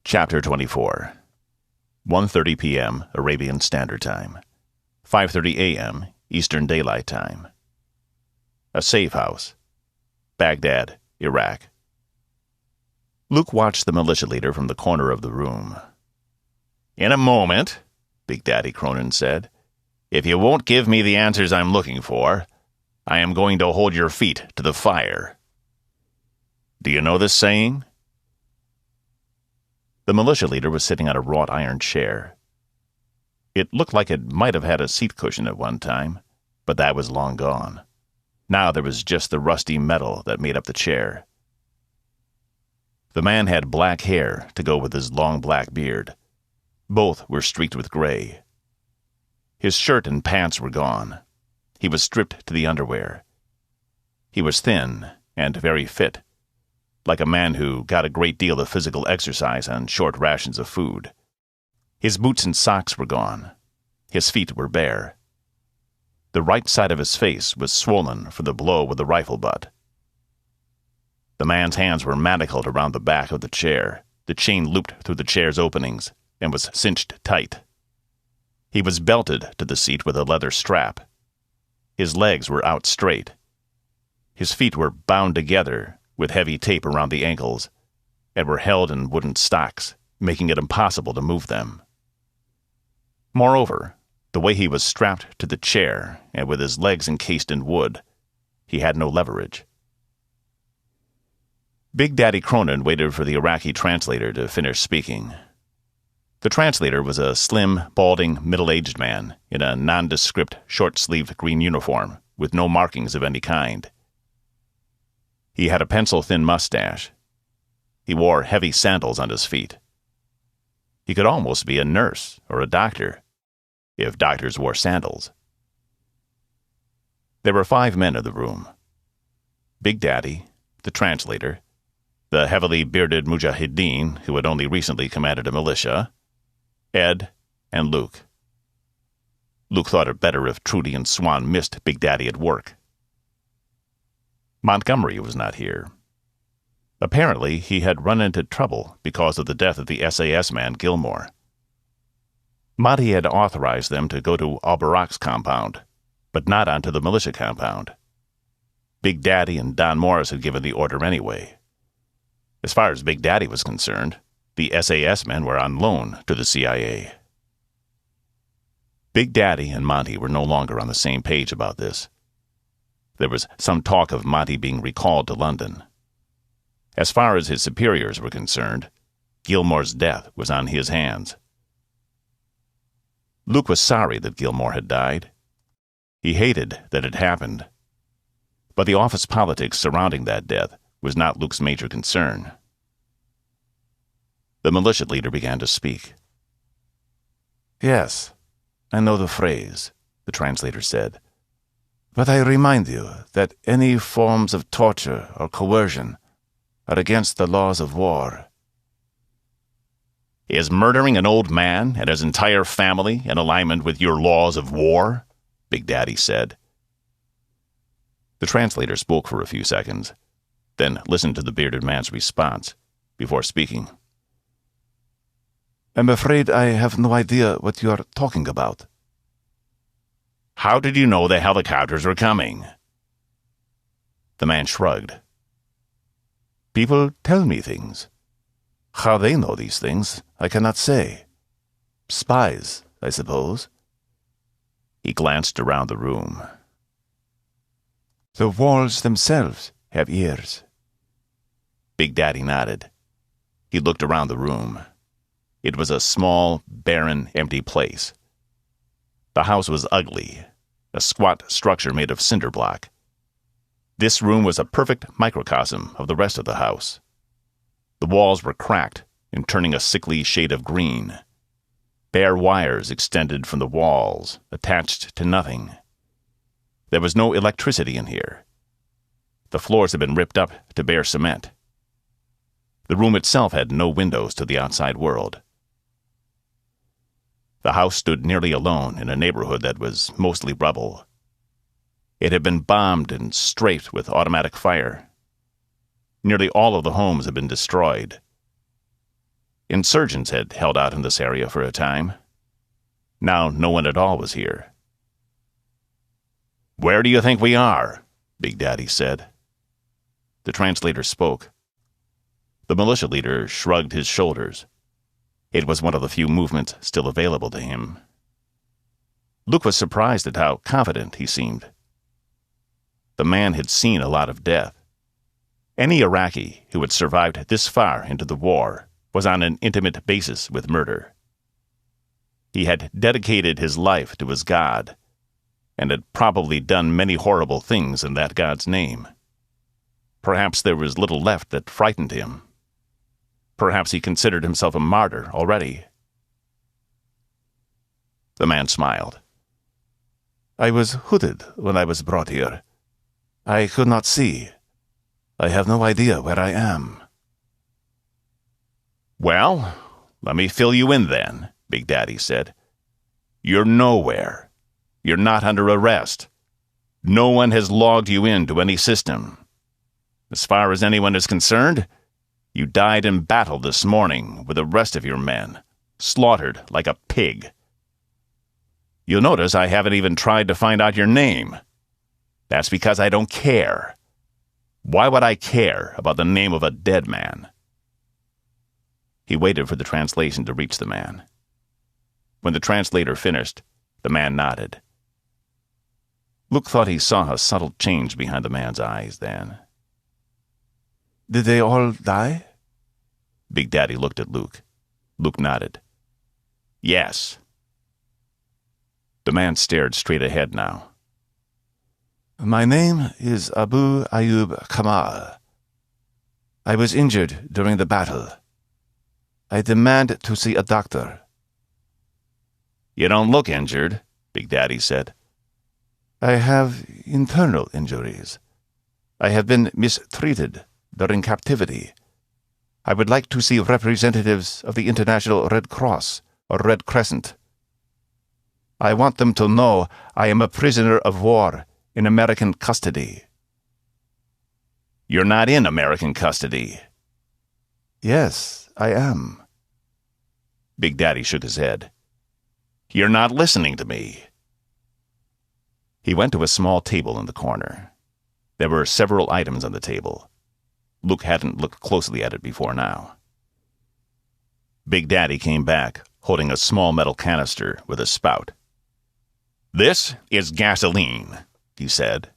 Chapter 24. 1:30 p.m. Arabian Standard Time. 5:30 a.m. Eastern Daylight Time. A safe house. Baghdad, Iraq. Luke watched the militia leader from the corner of the room. "In a moment," Big Daddy Cronin said, "if you won't give me the answers I'm looking for, I am going to hold your feet to the fire." "Do you know this saying?" The militia leader was sitting on a wrought iron chair. It looked like it might have had a seat cushion at one time, but that was long gone. Now there was just the rusty metal that made up the chair. The man had black hair to go with his long black beard. Both were streaked with gray. His shirt and pants were gone. He was stripped to the underwear. He was thin and very fit, like a man who got a great deal of physical exercise on short rations of food. His boots and socks were gone. His feet were bare. The right side of his face was swollen from the blow with the rifle butt. The man's hands were manacled around the back of the chair. The chain looped through the chair's openings and was cinched tight. He was belted to the seat with a leather strap. His legs were out straight. His feet were bound together with heavy tape around the ankles, and were held in wooden stocks, making it impossible to move them. Moreover, the way he was strapped to the chair, and with his legs encased in wood, he had no leverage. Big Daddy Cronin waited for the Iraqi translator to finish speaking. The translator was a slim, balding, middle-aged man in a nondescript, short-sleeved green uniform with no markings of any kind. He had a pencil-thin mustache. He wore heavy sandals on his feet. He could almost be a nurse or a doctor, if doctors wore sandals. There were 5 men in the room. Big Daddy, the translator, the heavily bearded mujahideen who had only recently commanded a militia, Ed, and Luke. Luke thought it better if Trudy and Swan missed Big Daddy at work. Montgomery was not here. Apparently, he had run into trouble because of the death of the SAS man Gilmore. Monty had authorized them to go to Al-Barak's compound, but not onto the militia compound. Big Daddy and Don Morris had given the order anyway. As far as Big Daddy was concerned, the SAS men were on loan to the CIA. Big Daddy and Monty were no longer on the same page about this. There was some talk of Monty being recalled to London. As far as his superiors were concerned, Gilmore's death was on his hands. Luke was sorry that Gilmore had died. He hated that it happened. But the office politics surrounding that death was not Luke's major concern. The militia leader began to speak. "Yes, I know the phrase," the translator said. "But I remind you that any forms of torture or coercion are against the laws of war." "Is murdering an old man and his entire family in alignment with your laws of war?" Big Daddy said. The translator spoke for a few seconds, then listened to the bearded man's response before speaking. "I'm afraid I have no idea what you are talking about." "How did you know the helicopters were coming?" The man shrugged. "People tell me things. How they know these things, I cannot say. Spies, I suppose." He glanced around the room. "The walls themselves have ears." Big Daddy nodded. He looked around the room. It was a small, barren, empty place. The house was ugly, a squat structure made of cinder block. This room was a perfect microcosm of the rest of the house. The walls were cracked and turning a sickly shade of green. Bare wires extended from the walls, attached to nothing. There was no electricity in here. The floors had been ripped up to bare cement. The room itself had no windows to the outside world. The house stood nearly alone in a neighborhood that was mostly rubble. It had been bombed and strafed with automatic fire. Nearly all of the homes had been destroyed. Insurgents had held out in this area for a time. Now no one at all was here. "Where do you think we are?" Big Daddy said. The translator spoke. The militia leader shrugged his shoulders. It was one of the few movements still available to him. Luke was surprised at how confident he seemed. The man had seen a lot of death. Any Iraqi who had survived this far into the war was on an intimate basis with murder. He had dedicated his life to his God, and had probably done many horrible things in that God's name. Perhaps there was little left that frightened him. Perhaps he considered himself a martyr already. The man smiled. "I was hooded when I was brought here. I could not see. I have no idea where I am." "Well, let me fill you in then," Big Daddy said. "You're nowhere. You're not under arrest. No one has logged you into any system. As far as anyone is concerned, you died in battle this morning with the rest of your men, slaughtered like a pig. You'll notice I haven't even tried to find out your name. That's because I don't care. Why would I care about the name of a dead man?" He waited for the translation to reach the man. When the translator finished, the man nodded. Luke thought he saw a subtle change behind the man's eyes then. "Did they all die?" Big Daddy looked at Luke. Luke nodded. "Yes." The man stared straight ahead now. "My name is Abu Ayyub Kamal. I was injured during the battle. I demand to see a doctor." "You don't look injured," Big Daddy said. "I have internal injuries. I have been mistreated during captivity. I would like to see representatives of the International Red Cross or Red Crescent. I want them to know I am a prisoner of war in American custody." "You're not in American custody." "Yes, I am." Big Daddy shook his head. "You're not listening to me." He went to a small table in the corner. There were several items on the table. Luke hadn't looked closely at it before now. Big Daddy came back, holding a small metal canister with a spout. "This is gasoline," he said.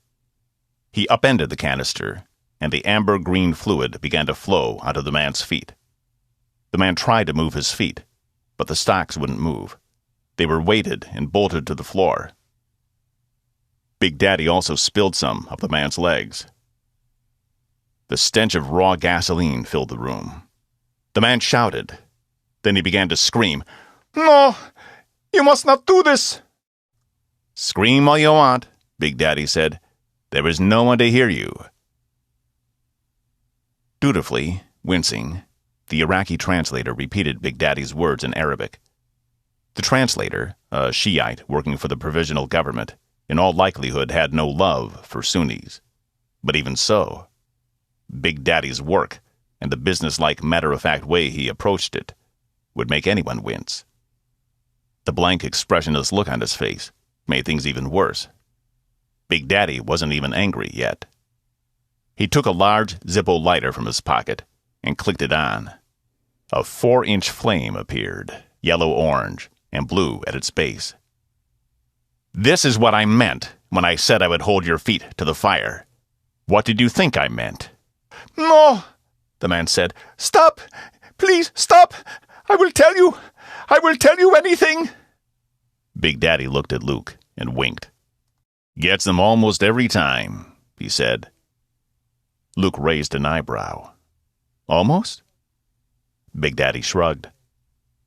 He upended the canister, and the amber-green fluid began to flow onto the man's feet. The man tried to move his feet, but the stocks wouldn't move. They were weighted and bolted to the floor. Big Daddy also spilled some of the man's legs. The stench of raw gasoline filled the room. The man shouted. Then he began to scream, "No! You must not do this!" "Scream all you want," Big Daddy said. "There is no one to hear you." Dutifully, wincing, the Iraqi translator repeated Big Daddy's words in Arabic. The translator, a Shiite working for the provisional government, in all likelihood had no love for Sunnis. But even so, Big Daddy's work, and the business-like matter-of-fact way he approached it, would make anyone wince. The blank, expressionless look on his face made things even worse. Big Daddy wasn't even angry yet. He took a large Zippo lighter from his pocket and clicked it on. A 4-inch flame appeared, yellow-orange and blue at its base. "This is what I meant when I said I would hold your feet to the fire. What did you think I meant?" "No," the man said. "Stop! Please, stop! I will tell you! I will tell you anything!" Big Daddy looked at Luke and winked. "Gets them almost every time," he said. Luke raised an eyebrow. "Almost?" Big Daddy shrugged.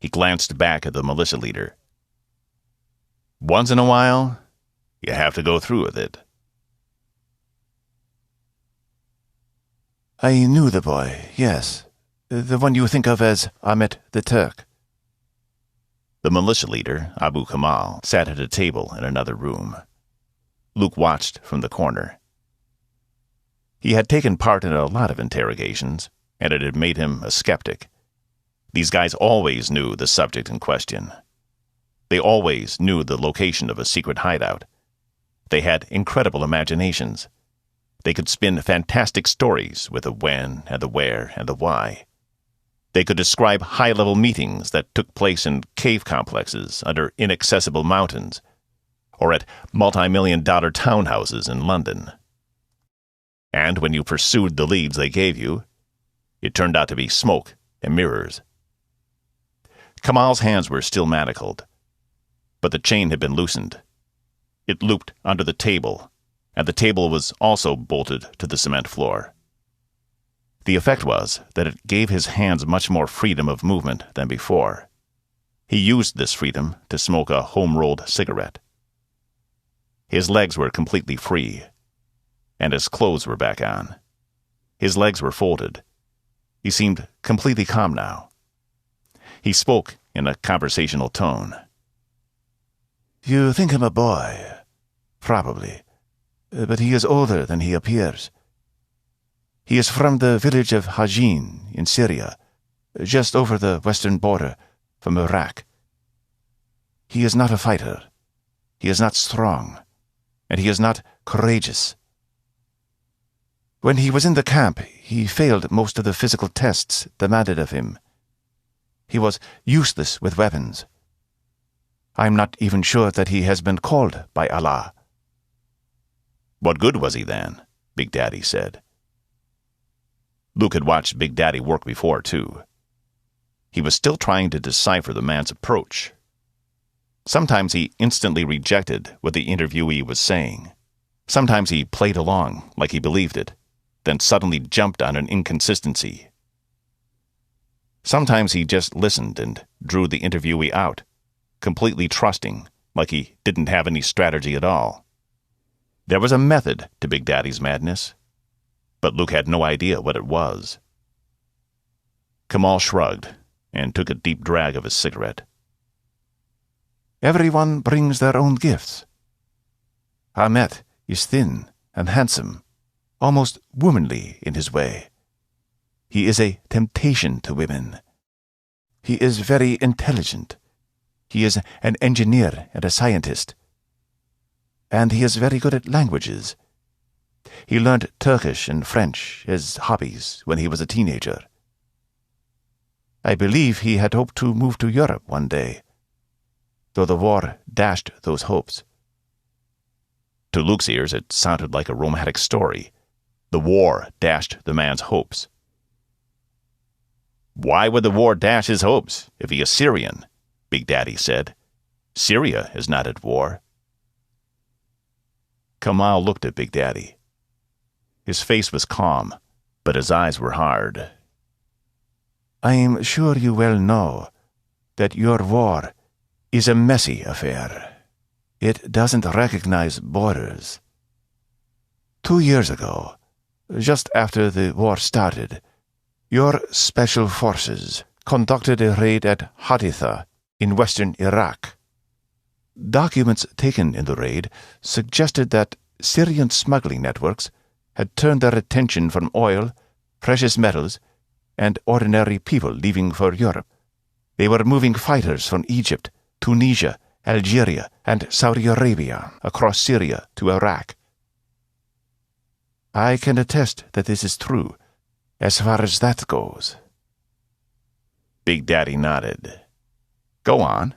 He glanced back at the militia leader. "Once in a while, you have to go through with it." "I knew the boy, yes. The one you think of as Ahmet the Turk." The militia leader, Abu Kamal, sat at a table in another room. Luke watched from the corner. He had taken part in a lot of interrogations, and it had made him a skeptic. These guys always knew the subject in question. They always knew the location of a secret hideout. They had incredible imaginations. They could spin fantastic stories with the when and the where and the why. They could describe high-level meetings that took place in cave complexes under inaccessible mountains or at multi-million-dollar townhouses in London. And when you pursued the leads they gave you, it turned out to be smoke and mirrors. Kamal's hands were still manacled, but the chain had been loosened. It looped under the table, and the table was also bolted to the cement floor. The effect was that it gave his hands much more freedom of movement than before. He used this freedom to smoke a home-rolled cigarette. His legs were completely free, and his clothes were back on. His legs were folded. He seemed completely calm now. He spoke in a conversational tone. "You think him a boy, probably, but he is older than he appears. He is from the village of Hajin in Syria, just over the western border from Iraq. He is not a fighter. He is not strong, and he is not courageous. When he was in the camp, he failed most of the physical tests demanded of him. He was useless with weapons. I'm not even sure that he has been called by Allah." "What good was he then?" Big Daddy said. Luke had watched Big Daddy work before, too. He was still trying to decipher the man's approach. Sometimes he instantly rejected what the interviewee was saying. Sometimes he played along like he believed it, then suddenly jumped on an inconsistency. Sometimes he just listened and drew the interviewee out, completely trusting, like he didn't have any strategy at all. There was a method to Big Daddy's madness, but Luke had no idea what it was. Kamal shrugged and took a deep drag of his cigarette. "Everyone brings their own gifts. Ahmet is thin and handsome, almost womanly in his way. He is a temptation to women. He is very intelligent. He is an engineer and a scientist. And he is very good at languages. He learned Turkish and French as hobbies when he was a teenager. I believe he had hoped to move to Europe one day, though the war dashed those hopes." To Luke's ears, it sounded like a romantic story. The war dashed the man's hopes. "Why would the war dash his hopes if he is Syrian?" Big Daddy said. "Syria is not at war." Kamal looked at Big Daddy. His face was calm, but his eyes were hard. "I'm sure you well know that your war is a messy affair. It doesn't recognize borders. 2 years ago, just after the war started, your special forces conducted a raid at Haditha in western Iraq. Documents taken in the raid suggested that Syrian smuggling networks had turned their attention from oil, precious metals, and ordinary people leaving for Europe. They were moving fighters from Egypt, Tunisia, Algeria, and Saudi Arabia across Syria to Iraq. I can attest that this is true, as far as that goes." Big Daddy nodded. "Go on."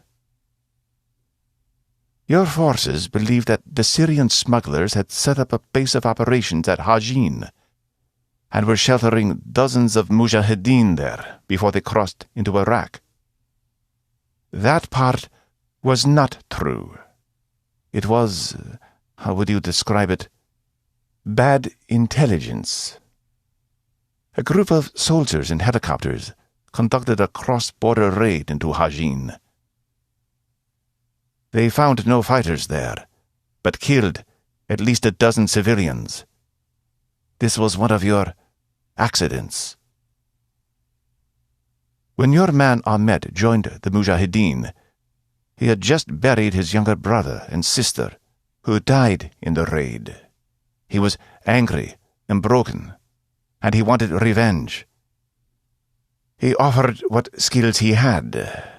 "Your forces believe that the Syrian smugglers had set up a base of operations at Hajin and were sheltering dozens of mujahideen there before they crossed into Iraq. That part was not true. It was, how would you describe it, bad intelligence. A group of soldiers in helicopters conducted a cross-border raid into Hajin. They found no fighters there, but killed at least a dozen civilians. This was one of your accidents. When your man Ahmet joined the Mujahideen, he had just buried his younger brother and sister, who died in the raid. He was angry and broken, and he wanted revenge. He offered what skills he had.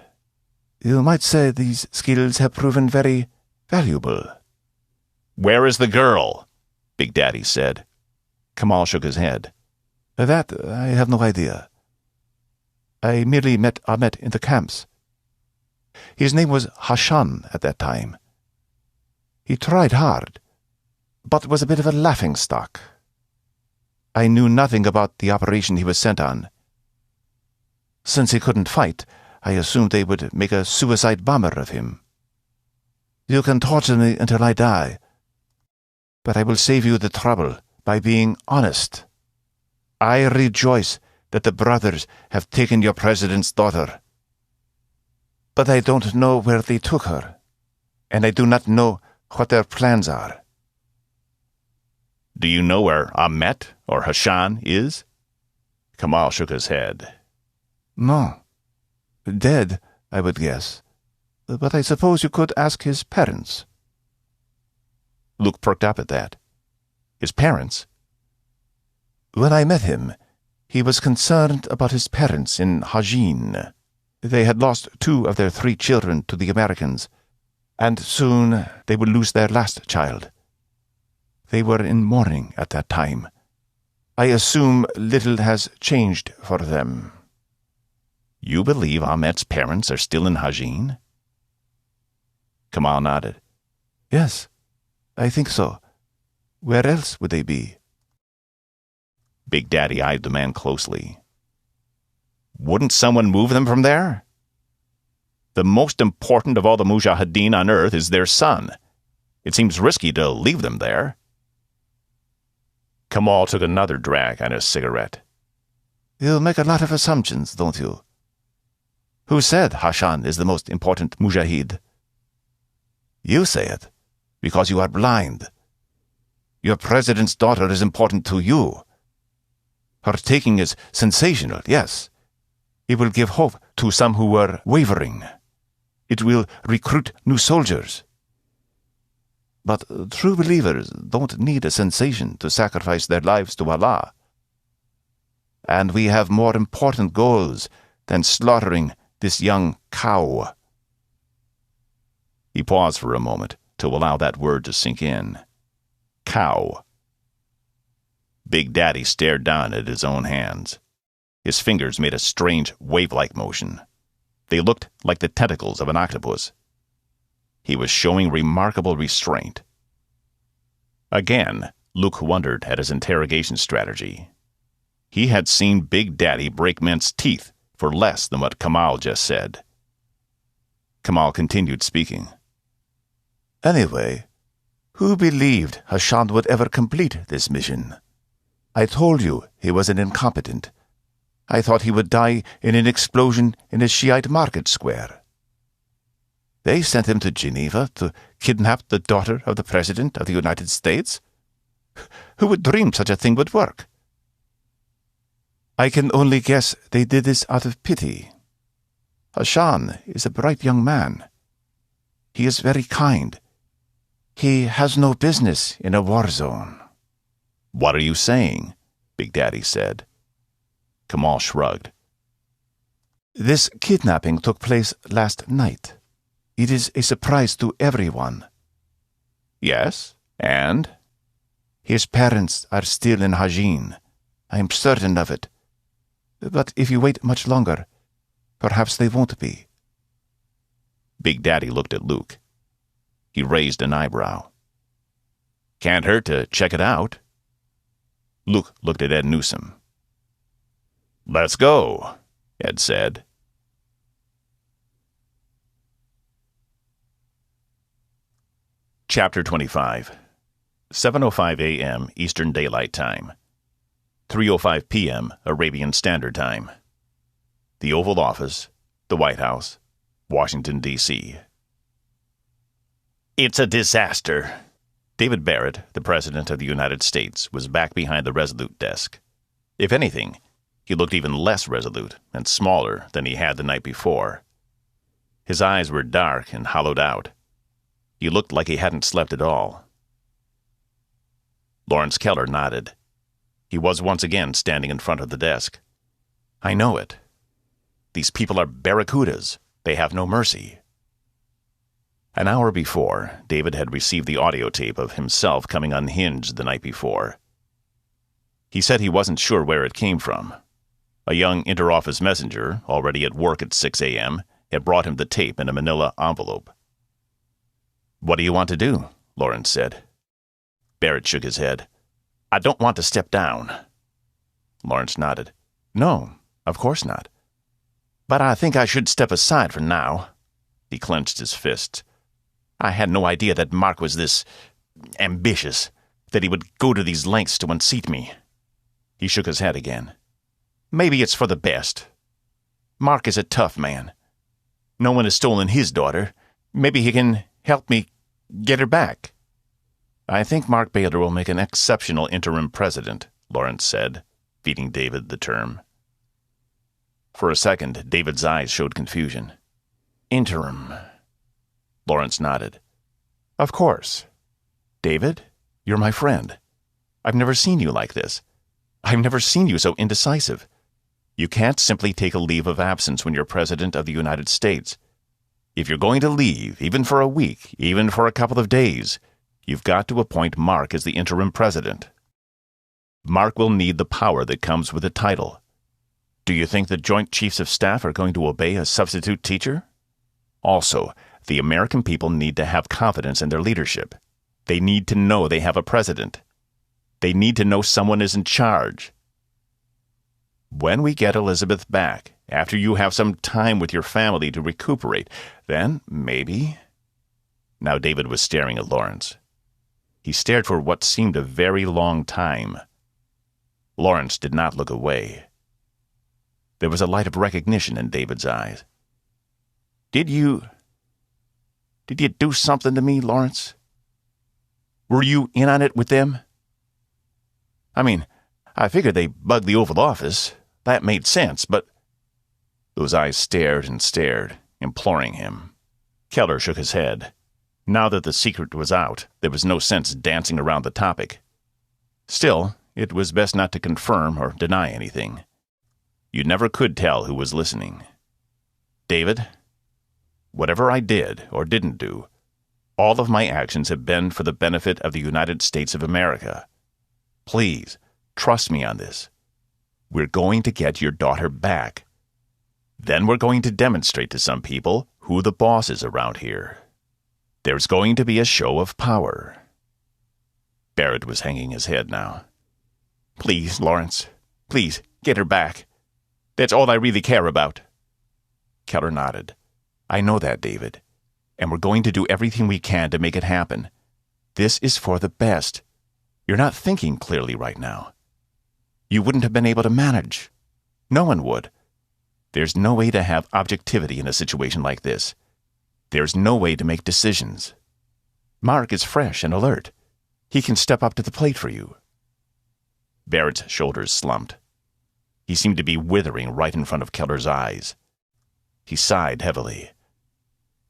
You might say these skills have proven very valuable. Where is the girl? Big Daddy said. Kamal shook his head. That I have no idea. I merely met Ahmet in the camps. His name was Hashan at that time. He tried hard, but was a bit of a laughingstock. I knew nothing about the operation he was sent on. Since he couldn't fight, I assumed they would make a suicide bomber of him. You can torture me until I die, but I will save you the trouble by being honest. I rejoice that the brothers have taken your president's daughter. But I don't know where they took her, and I do not know what their plans are. Do you know where Ahmet or Hashan is? Kamal shook his head. No. Dead, I would guess. But I suppose you could ask his parents. Luke perked up at that. His parents? When I met him, he was concerned about his parents in Hajin. They had lost 2 of their 3 children to the Americans, and soon they would lose their last child. They were in mourning at that time. I assume little has changed for them. You believe Ahmet's parents are still in Hajin? Kamal nodded. Yes, I think so. Where else would they be? Big Daddy eyed the man closely. Wouldn't someone move them from there? The most important of all the Mujahideen on earth is their son. It seems risky to leave them there. Kamal took another drag on his cigarette. You make a lot of assumptions, don't you? Who said Hashan is the most important Mujahid? You say it, because you are blind. Your president's daughter is important to you. Her taking is sensational, yes. It will give hope to some who were wavering. It will recruit new soldiers. But true believers don't need a sensation to sacrifice their lives to Allah. And we have more important goals than slaughtering this young cow. He paused for a moment to allow that word to sink in. Cow. Big Daddy stared down at his own hands. His fingers made a strange wave-like motion. They looked like the tentacles of an octopus. He was showing remarkable restraint. Again, Luke wondered at his interrogation strategy. He had seen Big Daddy break men's teeth for less than what Kamal just said. Kamal continued speaking. Anyway, who believed Hashan would ever complete this mission? I told you he was an incompetent. I thought he would die in an explosion in a Shiite market square. They sent him to Geneva to kidnap the daughter of the President of the United States? Who would dream such a thing would work? I can only guess they did this out of pity. Hashan is a bright young man. He is very kind. He has no business in a war zone. What are you saying? Big Daddy said. Kamal shrugged. This kidnapping took place last night. It is a surprise to everyone. Yes, and? His parents are still in Hajin. I am certain of it. But if you wait much longer, perhaps they won't be. Big Daddy looked at Luke. He raised an eyebrow. Can't hurt to check it out. Luke looked at Ed Newsom. Let's go, Ed said. Chapter 25. 7:05 a.m. Eastern Daylight Time. 3:05 p.m. Arabian Standard Time. The Oval Office, the White House, Washington, D.C. It's a disaster. David Barrett, the President of the United States, was back behind the Resolute desk. If anything, he looked even less resolute and smaller than he had the night before. His eyes were dark and hollowed out. He looked like he hadn't slept at all. Lawrence Keller nodded. He was once again standing in front of the desk. I know it. These people are barracudas. They have no mercy. An hour before, David had received the audio tape of himself coming unhinged the night before. He said he wasn't sure where it came from. A young interoffice messenger, already at work at 6 a.m., had brought him the tape in a manila envelope. "What do you want to do?" Lawrence said. Barrett shook his head. "I don't want to step down." Lawrence nodded. "No, of course not. But I think I should step aside for now." He clenched his fists. "I had no idea that Mark was this ambitious, that he would go to these lengths to unseat me." He shook his head again. "Maybe it's for the best. Mark is a tough man. No one has stolen his daughter. Maybe he can help me get her back." "I think Mark Baylor will make an exceptional interim president," Lawrence said, feeding David the term. For a second, David's eyes showed confusion. "Interim." Lawrence nodded. "Of course. David, you're my friend. I've never seen you like this. I've never seen you so indecisive. You can't simply take a leave of absence when you're President of the United States. If you're going to leave, even for a week, even for a couple of days, you've got to appoint Mark as the interim president. Mark will need the power that comes with the title. Do you think the Joint Chiefs of Staff are going to obey a substitute teacher? Also, the American people need to have confidence in their leadership. They need to know they have a president. They need to know someone is in charge. When we get Elizabeth back, after you have some time with your family to recuperate, then maybe—" Now David was staring at Lawrence. He stared for what seemed a very long time. Lawrence did not look away. There was a light of recognition in David's eyes. Did you do something to me, Lawrence? Were you in on it with them? I mean, I figured they bugged the Oval Office. That made sense, but—" Those eyes stared and stared, imploring him. Keller shook his head. Now that the secret was out, there was no sense dancing around the topic. Still, it was best not to confirm or deny anything. You never could tell who was listening. "David, whatever I did or didn't do, all of my actions have been for the benefit of the United States of America. Please, trust me on this. We're going to get your daughter back. Then we're going to demonstrate to some people who the boss is around here. There's going to be a show of power." Barrett was hanging his head now. "Please, Lawrence, please, get her back. That's all I really care about." Keller nodded. "I know that, David, and we're going to do everything we can to make it happen. This is for the best. You're not thinking clearly right now. You wouldn't have been able to manage. No one would. There's no way to have objectivity in a situation like this. There's no way to make decisions. Mark is fresh and alert. He can step up to the plate for you." Barrett's shoulders slumped. He seemed to be withering right in front of Keller's eyes. He sighed heavily.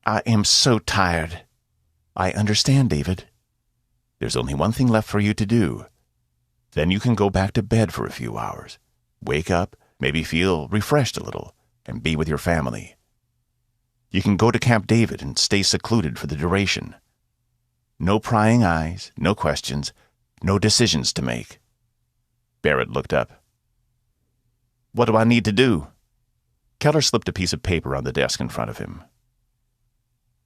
"I am so tired." "I understand, David. There's only one thing left for you to do. Then you can go back to bed for a few hours. Wake up, maybe feel refreshed a little, and be with your family. You can go to Camp David and stay secluded for the duration. No prying eyes, no questions, no decisions to make." Barrett looked up. "What do I need to do?" Keller slipped a piece of paper on the desk in front of him.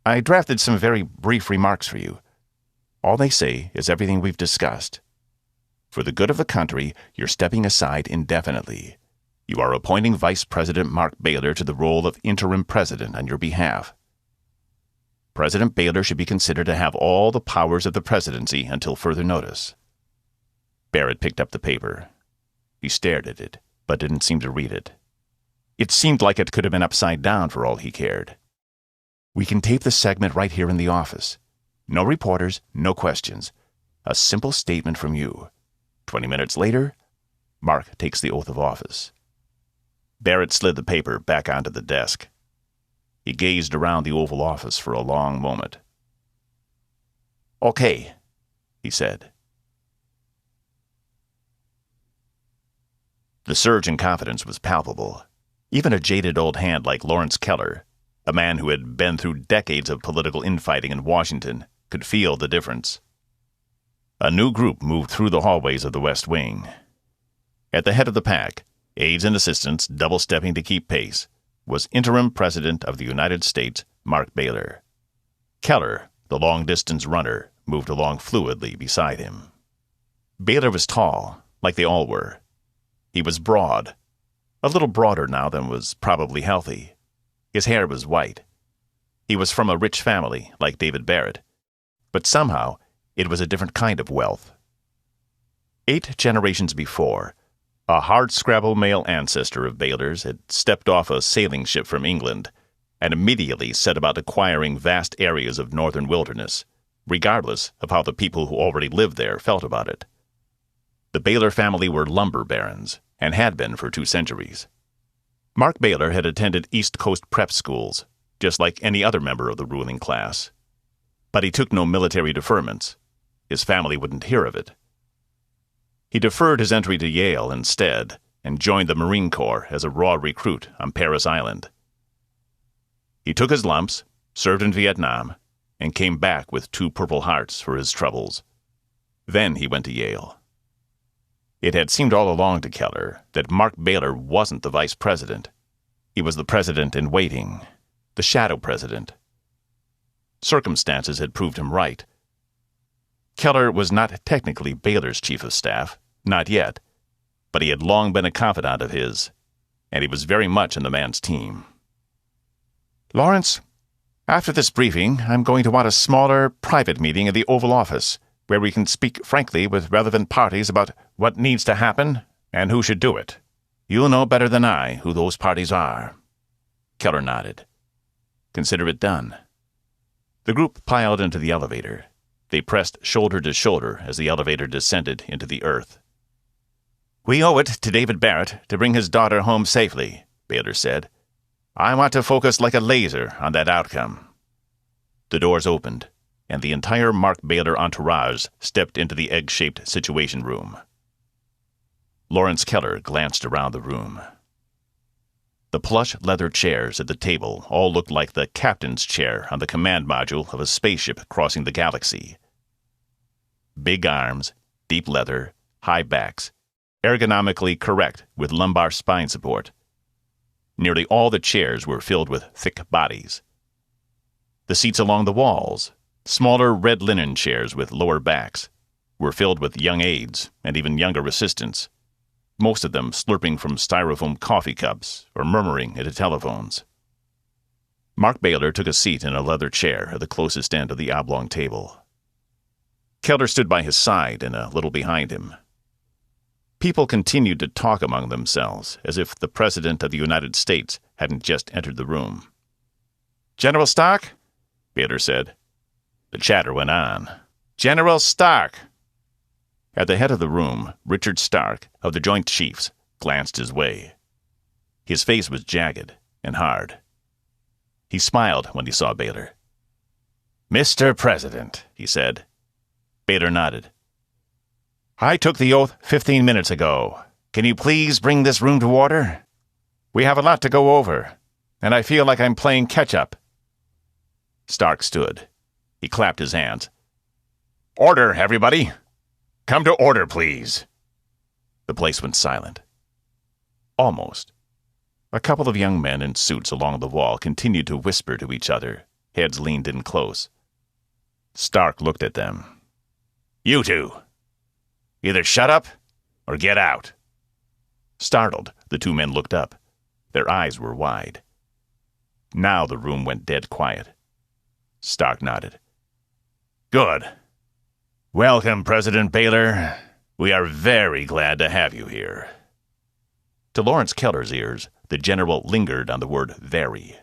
"I drafted some very brief remarks for you. All they say is everything we've discussed. For the good of the country, you're stepping aside indefinitely. You are appointing Vice President Mark Baylor to the role of interim president on your behalf. President Baylor should be considered to have all the powers of the presidency until further notice." Barrett picked up the paper. He stared at it, but didn't seem to read it. It seemed like it could have been upside down for all he cared. "We can tape the segment right here in the office. No reporters, no questions. A simple statement from you. 20 minutes later, Mark takes the oath of office." Barrett slid the paper back onto the desk. He gazed around the Oval Office for a long moment. "Okay," he said. The surge in confidence was palpable. Even a jaded old hand like Lawrence Keller, a man who had been through decades of political infighting in Washington, could feel the difference. A new group moved through the hallways of the West Wing. At the head of the pack, aides and assistants double-stepping to keep pace, was interim President of the United States, Mark Baylor. Keller, the long-distance runner, moved along fluidly beside him. Baylor was tall, like they all were. He was broad, a little broader now than was probably healthy. His hair was white. He was from a rich family, like David Barrett, but somehow it was a different kind of wealth. 8 generations before, a hardscrabble male ancestor of Baylor's had stepped off a sailing ship from England and immediately set about acquiring vast areas of northern wilderness, regardless of how the people who already lived there felt about it. The Baylor family were lumber barons, and had been for 2 centuries. Mark Baylor had attended East Coast prep schools, just like any other member of the ruling class. But he took no military deferments. His family wouldn't hear of it. He deferred his entry to Yale instead, and joined the Marine Corps as a raw recruit on Parris Island. He took his lumps, served in Vietnam, and came back with 2 Purple Hearts for his troubles. Then he went to Yale. It had seemed all along to Keller that Mark Baylor wasn't the vice president. He was the president-in-waiting, the shadow president. Circumstances had proved him right. Keller was not technically Baylor's chief of staff, not yet, but he had long been a confidant of his, and he was very much in the man's team. "Lawrence, after this briefing, I'm going to want a smaller, private meeting in the Oval Office, where we can speak frankly with relevant parties about what needs to happen and who should do it. You'll know better than I who those parties are." Keller nodded. "Consider it done." The group piled into the elevator. They pressed shoulder to shoulder as the elevator descended into the earth. "We owe it to David Barrett to bring his daughter home safely," Baylor said. "I want to focus like a laser on that outcome." The doors opened, and the entire Mark Baylor entourage stepped into the egg-shaped Situation Room. Lawrence Keller glanced around the room. The plush leather chairs at the table all looked like the captain's chair on the command module of a spaceship crossing the galaxy. Big arms, deep leather, high backs, ergonomically correct with lumbar spine support. Nearly all the chairs were filled with thick bodies. The seats along the walls, smaller red linen chairs with lower backs, were filled with young aides and even younger assistants, most of them slurping from styrofoam coffee cups or murmuring into telephones. Mark Baylor took a seat in a leather chair at the closest end of the oblong table. Keller stood by his side and a little behind him. People continued to talk among themselves as if the President of the United States hadn't just entered the room. "General Stark?" Baylor said. The chatter went on. "General Stark!" At the head of the room, Richard Stark, of the Joint Chiefs, glanced his way. His face was jagged and hard. He smiled when he saw Baylor. "Mr. President," he said. Baylor nodded. "I took the oath 15 minutes ago. Can you please bring this room to order? We have a lot to go over, and I feel like I'm playing catch-up." Stark stood. He clapped his hands. "Order, everybody! Come to order, please." The place went silent. Almost. A couple of young men in suits along the wall continued to whisper to each other, heads leaned in close. Stark looked at them. "You two! Either shut up or get out." Startled, the 2 men looked up. Their eyes were wide. Now the room went dead quiet. Stark nodded. "Good. Welcome, President Baylor. We are very glad to have you here." To Lawrence Keller's ears, the general lingered on the word very.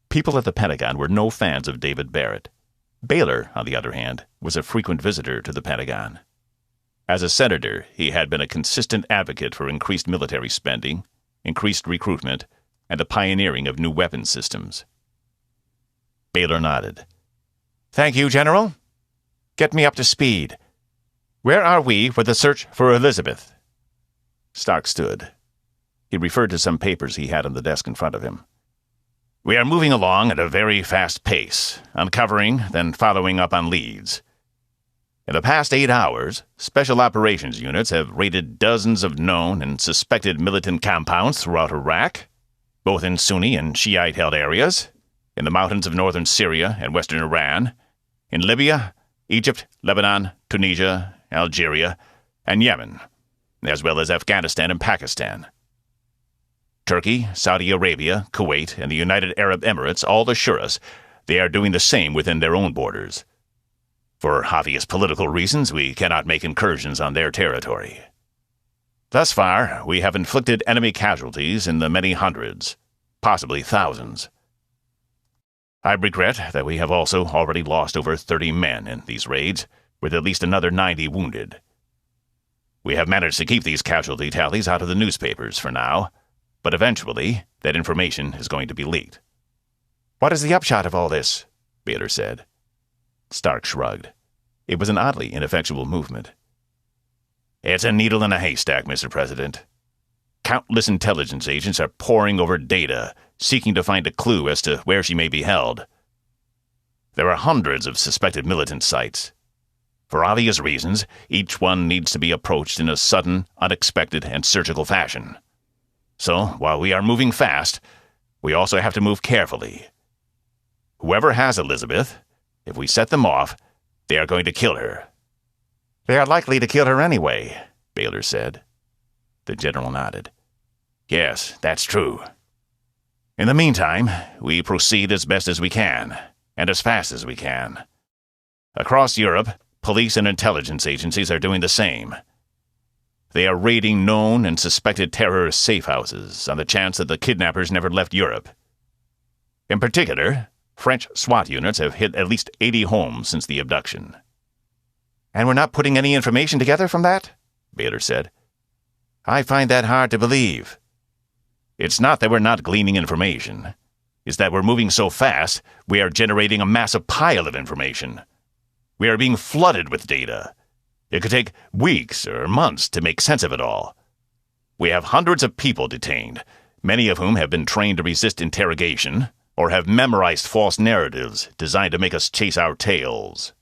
People at the Pentagon were no fans of David Barrett. Baylor, on the other hand, was a frequent visitor to the Pentagon. As a senator, he had been a consistent advocate for increased military spending, increased recruitment, and the pioneering of new weapons systems. Baylor nodded. "Thank you, General. Get me up to speed. Where are we with the search for Elizabeth?" Stark stood. He referred to some papers he had on the desk in front of him. "We are moving along at a very fast pace, uncovering, then following up on leads. In the past 8 hours, special operations units have raided dozens of known and suspected militant compounds throughout Iraq, both in Sunni and Shiite-held areas, in the mountains of northern Syria and western Iran, in Libya, Egypt, Lebanon, Tunisia, Algeria, and Yemen, as well as Afghanistan and Pakistan. Turkey, Saudi Arabia, Kuwait, and the United Arab Emirates all assure us they are doing the same within their own borders. For obvious political reasons, we cannot make incursions on their territory. Thus far, we have inflicted enemy casualties in the many hundreds, possibly thousands. I regret that we have also already lost over 30 men in these raids, with at least another 90 wounded. We have managed to keep these casualty tallies out of the newspapers for now, but eventually that information is going to be leaked." "What is the upshot of all this?" Baylor said. Stark shrugged. It was an oddly ineffectual movement. "It's a needle in a haystack, Mr. President. Countless intelligence agents are poring over data, seeking to find a clue as to where she may be held. There are hundreds of suspected militant sites. For obvious reasons, each one needs to be approached in a sudden, unexpected, and surgical fashion. So, while we are moving fast, we also have to move carefully. Whoever has Elizabeth, if we set them off, they are going to kill her." "They are likely to kill her anyway," Baylor said. The general nodded. "Yes, that's true. In the meantime, we proceed as best as we can, and as fast as we can. Across Europe, police and intelligence agencies are doing the same. They are raiding known and suspected terrorist safe houses on the chance that the kidnappers never left Europe. In particular, French SWAT units have hit at least 80 homes since the abduction." "And we're not putting any information together from that?" Baylor said. "I find that hard to believe. It's not that we're not gleaning information. It's that we're moving so fast, we are generating a massive pile of information. We are being flooded with data. It could take weeks or months to make sense of it all. We have hundreds of people detained, many of whom have been trained to resist interrogation, or have memorized false narratives designed to make us chase our tails.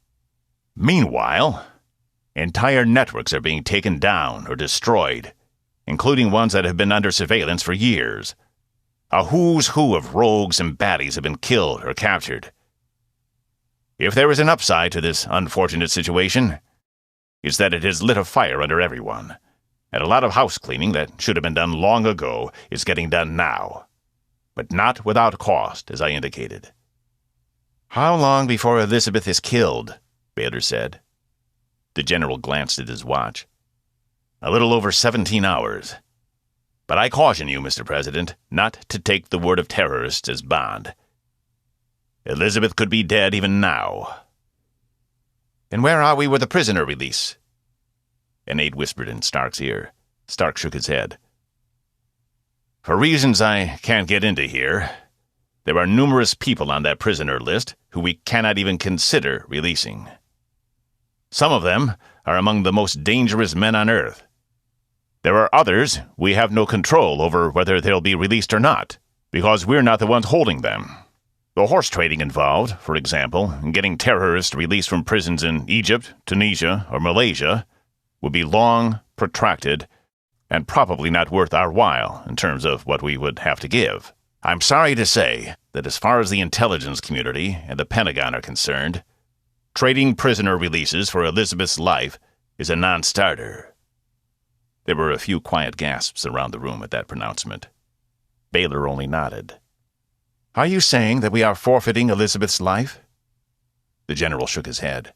Meanwhile, entire networks are being taken down or destroyed, including ones that have been under surveillance for years. A who's who of rogues and baddies have been killed or captured. If there is an upside to this unfortunate situation, it's that it has lit a fire under everyone, and a lot of house cleaning that should have been done long ago is getting done now. But not without cost, as I indicated." "How long before Elizabeth is killed?" Baylor said. The general glanced at his watch. "A little over 17 hours. But I caution you, Mr. President, not to take the word of terrorists as bond. Elizabeth could be dead even now." "And where are we with the prisoner release?" An aide whispered in Stark's ear. Stark shook his head. "For reasons I can't get into here, there are numerous people on that prisoner list who we cannot even consider releasing. Some of them are among the most dangerous men on Earth. There are others we have no control over whether they'll be released or not, because we're not the ones holding them. The horse trading involved, for example, in getting terrorists released from prisons in Egypt, Tunisia, or Malaysia, would be long, protracted, and probably not worth our while in terms of what we would have to give. I'm sorry to say that as far as the intelligence community and the Pentagon are concerned, trading prisoner releases for Elizabeth's life is a non-starter." There were a few quiet gasps around the room at that pronouncement. Baylor only nodded. "Are you saying that we are forfeiting Elizabeth's life?" The general shook his head.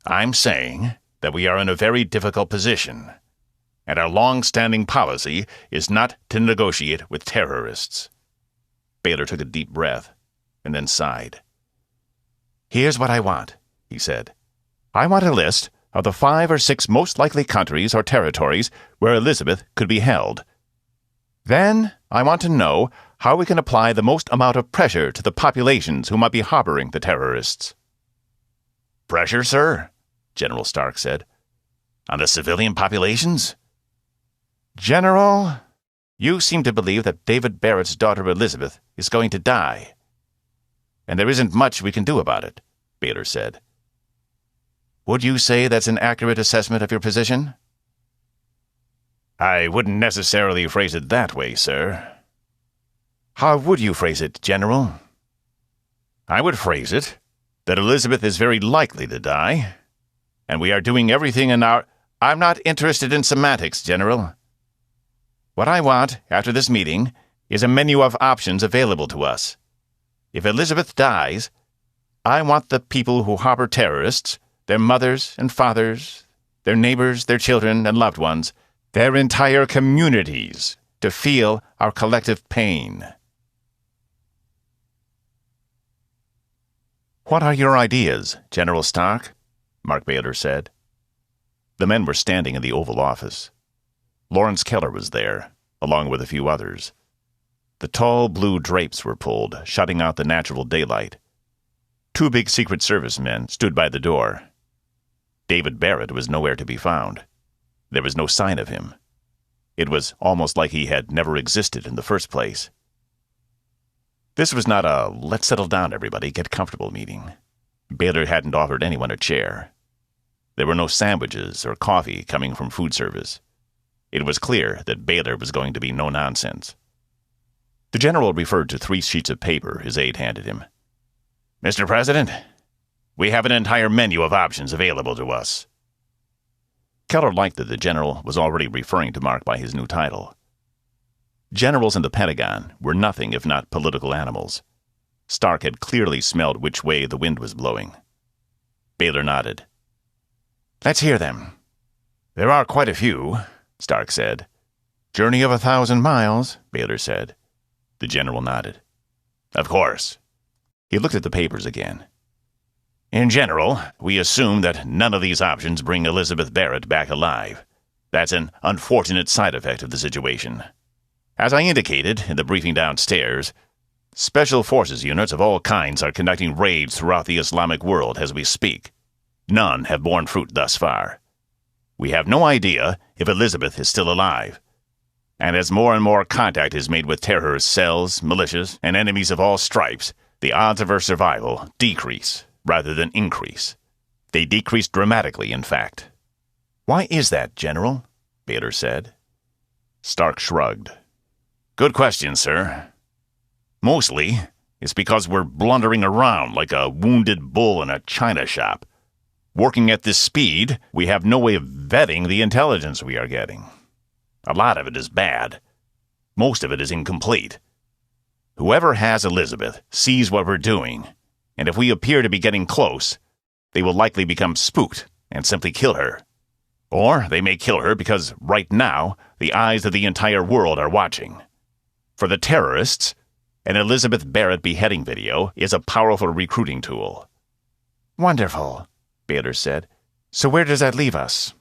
"I'm saying that we are in a very difficult position, and our long-standing policy is not to negotiate with terrorists." Baylor took a deep breath, and then sighed. "Here's what I want," he said. "I want a list of the 5 or 6 most likely countries or territories where Elizabeth could be held. Then I want to know how we can apply the most amount of pressure to the populations who might be harboring the terrorists." "Pressure, sir?" General Stark said. "On the civilian populations?" "General, You seem to believe that David Barrett's daughter Elizabeth is going to die. And there isn't much we can do about it, Baylor said. Would you say that's an accurate assessment of your position? I wouldn't necessarily phrase it that way, sir. How would you phrase it, General? I would phrase it that Elizabeth is very likely to die, and we are doing everything in our... I'm not interested in semantics, General. What I want, after this meeting, is a menu of options available to us. If Elizabeth dies, I want the people who harbor terrorists, their mothers and fathers, their neighbors, their children and loved ones, their entire communities, to feel our collective pain. What are your ideas, General Stark? Mark Baylor said. The men were standing in the Oval Office. Lawrence Keller was there, along with a few others. The tall blue drapes were pulled, shutting out the natural daylight. 2 big Secret Service men stood by the door. David Barrett was nowhere to be found. There was no sign of him. It was almost like he had never existed in the first place. This was not a let's settle down, everybody, get comfortable meeting. Baylor hadn't offered anyone a chair. There were no sandwiches or coffee coming from food service. It was clear that Baylor was going to be no nonsense. The general referred to 3 sheets of paper his aide handed him. Mr. President, we have an entire menu of options available to us. Keller liked that the general was already referring to Mark by his new title. Generals in the Pentagon were nothing if not political animals. Stark had clearly smelled which way the wind was blowing. Baylor nodded. Let's hear them. There are quite a few, Stark said. Journey of 1,000 miles, Baylor said. The general nodded. Of course. He looked at the papers again. In general, we assume that none of these options bring Elizabeth Barrett back alive. That's an unfortunate side effect of the situation. As I indicated in the briefing downstairs, Special Forces units of all kinds are conducting raids throughout the Islamic world as we speak. None have borne fruit thus far. We have no idea if Elizabeth is still alive. And as more and more contact is made with terrorist cells, militias, and enemies of all stripes, the odds of her survival decrease rather than increase. They decrease dramatically, in fact. Why is that, General? Baylor said. Stark shrugged. Good question, sir. Mostly, it's because we're blundering around like a wounded bull in a china shop. Working at this speed, we have no way of vetting the intelligence we are getting. A lot of it is bad. Most of it is incomplete. Whoever has Elizabeth sees what we're doing, and if we appear to be getting close, they will likely become spooked and simply kill her. Or they may kill her because right now the eyes of the entire world are watching. For the terrorists, an Elizabeth Barrett beheading video is a powerful recruiting tool. Wonderful, Baylor said. So where does that leave us?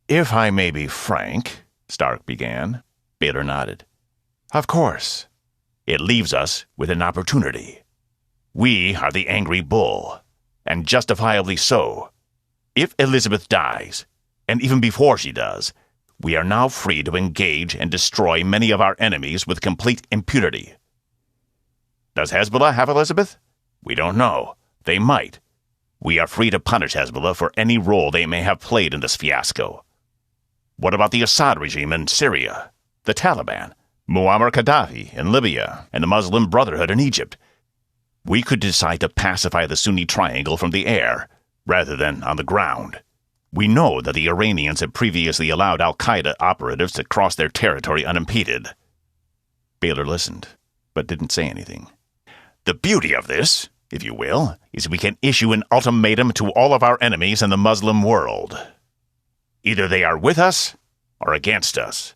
If I may be frank, Stark began. Baylor nodded. Of course. It leaves us with an opportunity. We are the angry bull, and justifiably so. If Elizabeth dies, and even before she does, we are now free to engage and destroy many of our enemies with complete impunity. Does Hezbollah have Elizabeth? We don't know. They might. We are free to punish Hezbollah for any role they may have played in this fiasco. What about the Assad regime in Syria, the Taliban, Muammar Gaddafi in Libya, and the Muslim Brotherhood in Egypt? We could decide to pacify the Sunni Triangle from the air, rather than on the ground. We know that the Iranians have previously allowed al-Qaeda operatives to cross their territory unimpeded. Baylor listened, but didn't say anything. The beauty of this, if you will, is we can issue an ultimatum to all of our enemies in the Muslim world. Either they are with us or against us.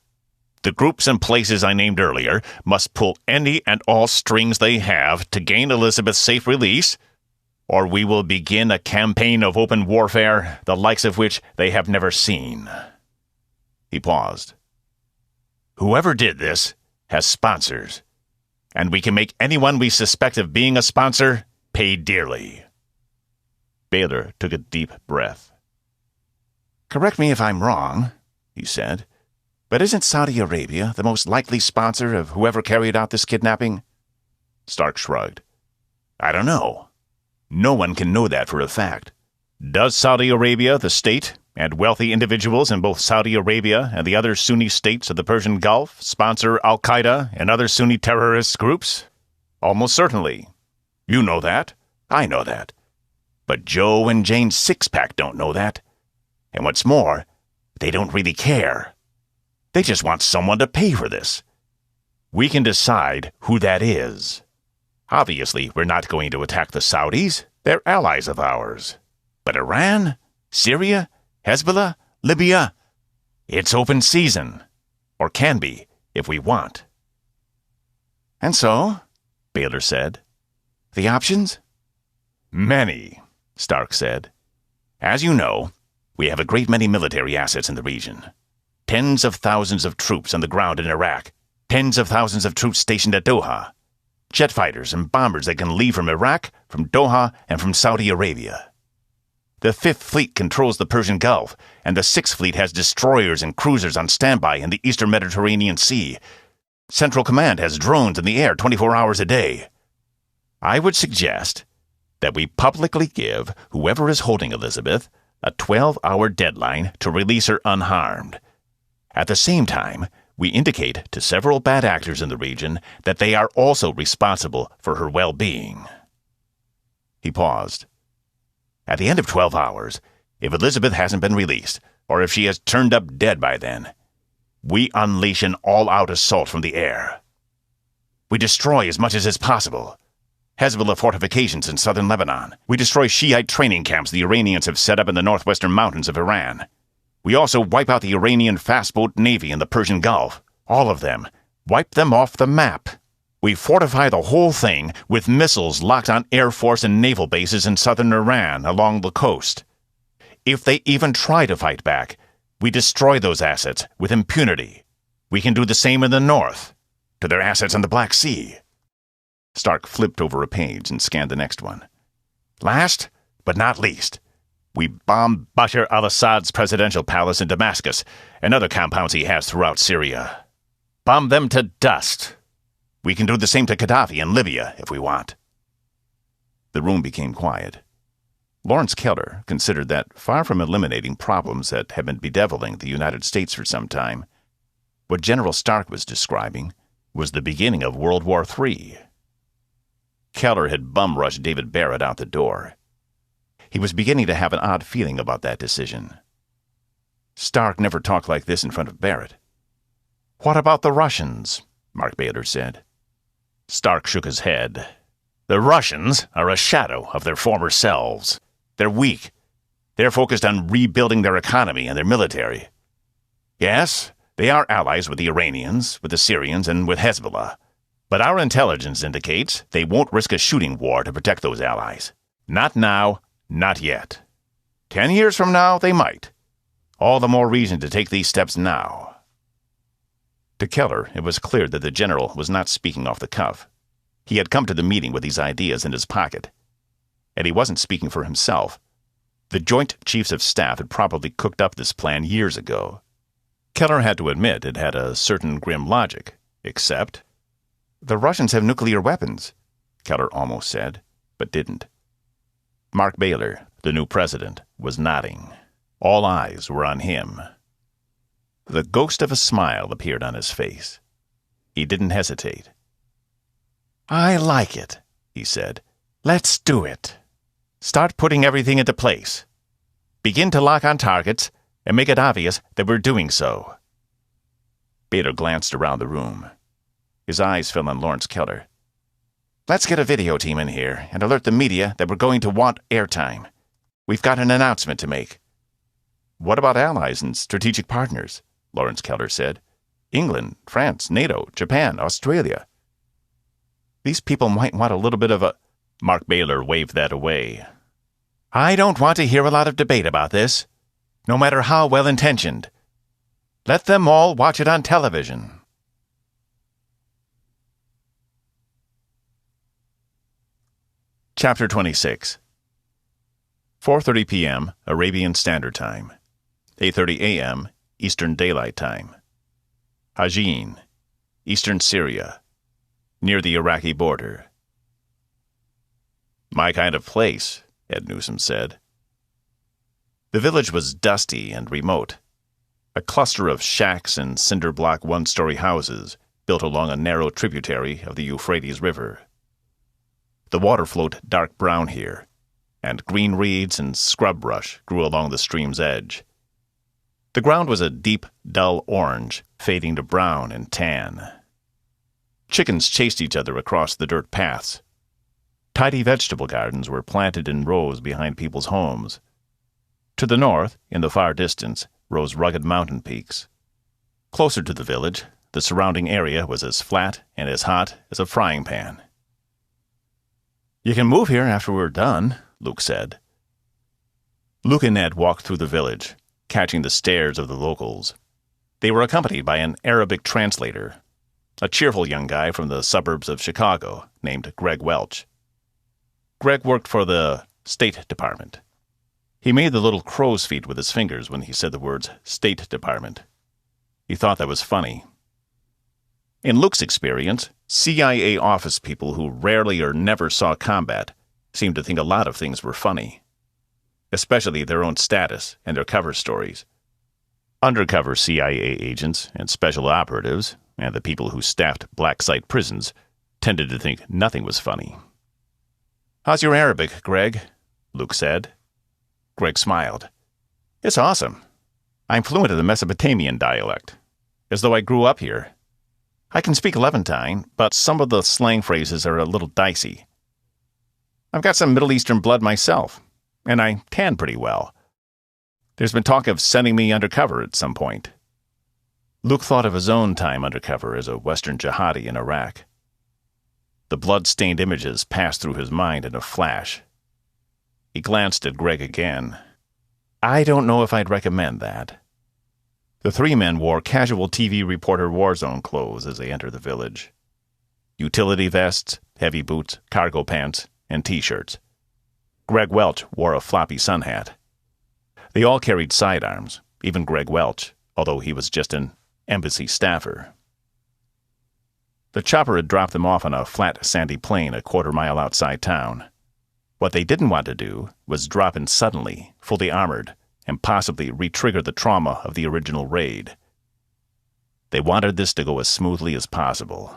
The groups and places I named earlier must pull any and all strings they have to gain Elizabeth's safe release, or we will begin a campaign of open warfare, the likes of which they have never seen. He paused. Whoever did this has sponsors, and we can make anyone we suspect of being a sponsor pay dearly. Baylor took a deep breath. Correct me if I'm wrong, he said, But isn't Saudi Arabia the most likely sponsor of whoever carried out this kidnapping? Stark shrugged. I don't know. No one can know that for a fact. Does Saudi Arabia, the state, and wealthy individuals in both Saudi Arabia and the other Sunni states of the Persian Gulf sponsor Al-Qaeda and other Sunni terrorist groups? Almost certainly. You know that. I know that. But Joe and Jane Sixpack don't know that. And what's more, they don't really care. They just want someone to pay for this. We can decide who that is. Obviously, we're not going to attack the Saudis. They're allies of ours. But Iran, Syria, Hezbollah, Libya, it's open season. Or can be, if we want. And so, Baylor said, the options? Many, Stark said. As you know, we have a great many military assets in the region. Tens of thousands of troops on the ground in Iraq. Tens of thousands of troops stationed at Doha. Jet fighters and bombers that can leave from Iraq, from Doha, and from Saudi Arabia. The Fifth Fleet controls the Persian Gulf, and the Sixth Fleet has destroyers and cruisers on standby in the eastern Mediterranean Sea. Central Command has drones in the air 24 hours a day. I would suggest that we publicly give whoever is holding Elizabeth a 12-hour deadline to release her unharmed. At the same time, we indicate to several bad actors in the region that they are also responsible for her well-being. He paused. At the end of 12 hours, if Elizabeth hasn't been released, or if she has turned up dead by then, we unleash an all-out assault from the air. We destroy as much as is possible. Hezbollah fortifications in southern Lebanon. We destroy Shiite training camps the Iranians have set up in the northwestern mountains of Iran. We also wipe out the Iranian fast-boat navy in the Persian Gulf. All of them. Wipe them off the map. We fortify the whole thing with missiles locked on Air Force and naval bases in southern Iran along the coast. If they even try to fight back, we destroy those assets with impunity. We can do the same in the north, to their assets in the Black Sea. Stark flipped over a page and scanned the next one. Last, but not least, we bomb Bashar al-Assad's presidential palace in Damascus and other compounds he has throughout Syria. Bomb them to dust. We can do the same to Gaddafi in Libya if we want. The room became quiet. Lawrence Keller considered that, far from eliminating problems that had been bedeviling the United States for some time, what General Stark was describing was the beginning of World War III. Keller had bum-rushed David Barrett out the door. He was beginning to have an odd feeling about that decision. Stark never talked like this in front of Barrett. "What about the Russians?" Mark Baylor said. Stark shook his head. "The Russians are a shadow of their former selves. They're weak. They're focused on rebuilding their economy and their military. Yes, they are allies with the Iranians, with the Syrians, and with Hezbollah. But our intelligence indicates they won't risk a shooting war to protect those allies. Not now, not yet. 10 years from now, they might. All the more reason to take these steps now." To Keller, it was clear that the general was not speaking off the cuff. He had come to the meeting with these ideas in his pocket. And he wasn't speaking for himself. The Joint Chiefs of Staff had probably cooked up this plan years ago. Keller had to admit it had a certain grim logic, except... "The Russians have nuclear weapons," Keller almost said, but didn't. Mark Baylor, the new president, was nodding. All eyes were on him. The ghost of a smile appeared on his face. He didn't hesitate. "I like it," he said. "Let's do it. Start putting everything into place. Begin to lock on targets and make it obvious that we're doing so." Baylor glanced around the room. His eyes fell on Lawrence Keller. "Let's get a video team in here and alert the media that we're going to want airtime. We've got an announcement to make." "What about allies and strategic partners?" Lawrence Keller said. "England, France, NATO, Japan, Australia." "These people might want a little bit of a—" Mark Baylor waved that away. "I don't want to hear a lot of debate about this, no matter how well-intentioned. Let them all watch it on television." Chapter 26. 4:30 p.m. Arabian Standard Time. 8:30 a.m. Eastern Daylight Time. Hajin, eastern Syria, near the Iraqi border. My kind of place, Ed Newsom said. The village was dusty and remote, a cluster of shacks and cinder-block one-story houses built along a narrow tributary of the Euphrates River. The water flowed dark brown here, and green reeds and scrub brush grew along the stream's edge. The ground was a deep, dull orange, fading to brown and tan. Chickens chased each other across the dirt paths. Tidy vegetable gardens were planted in rows behind people's homes. To the north, in the far distance, rose rugged mountain peaks. Closer to the village, the surrounding area was as flat and as hot as a frying pan. "You can move here after we're done," Luke said. Luke and Ned walked through the village, catching the stares of the locals. They were accompanied by an Arabic translator, a cheerful young guy from the suburbs of Chicago named Greg Welch. Greg worked for the State Department. He made the little crow's feet with his fingers when he said the words State Department. He thought that was funny. In Luke's experience, CIA office people who rarely or never saw combat seemed to think a lot of things were funny, especially their own status and their cover stories. Undercover CIA agents and special operatives, and the people who staffed black site prisons, tended to think nothing was funny. "How's your Arabic, Greg?" Luke said. Greg smiled. "It's awesome. I'm fluent in the Mesopotamian dialect, as though I grew up here. I can speak Levantine, but some of the slang phrases are a little dicey. I've got some Middle Eastern blood myself, and I tan pretty well. There's been talk of sending me undercover at some point." Luke thought of his own time undercover as a Western jihadi in Iraq. The blood-stained images passed through his mind in a flash. He glanced at Greg again. "I don't know if I'd recommend that." The three men wore casual TV reporter warzone clothes as they entered the village. Utility vests, heavy boots, cargo pants, and T-shirts. Greg Welch wore a floppy sun hat. They all carried sidearms, even Greg Welch, although he was just an embassy staffer. The chopper had dropped them off on a flat, sandy plain a quarter-mile outside town. What they didn't want to do was drop in suddenly, fully armored, and possibly re-trigger the trauma of the original raid. They wanted this to go as smoothly as possible.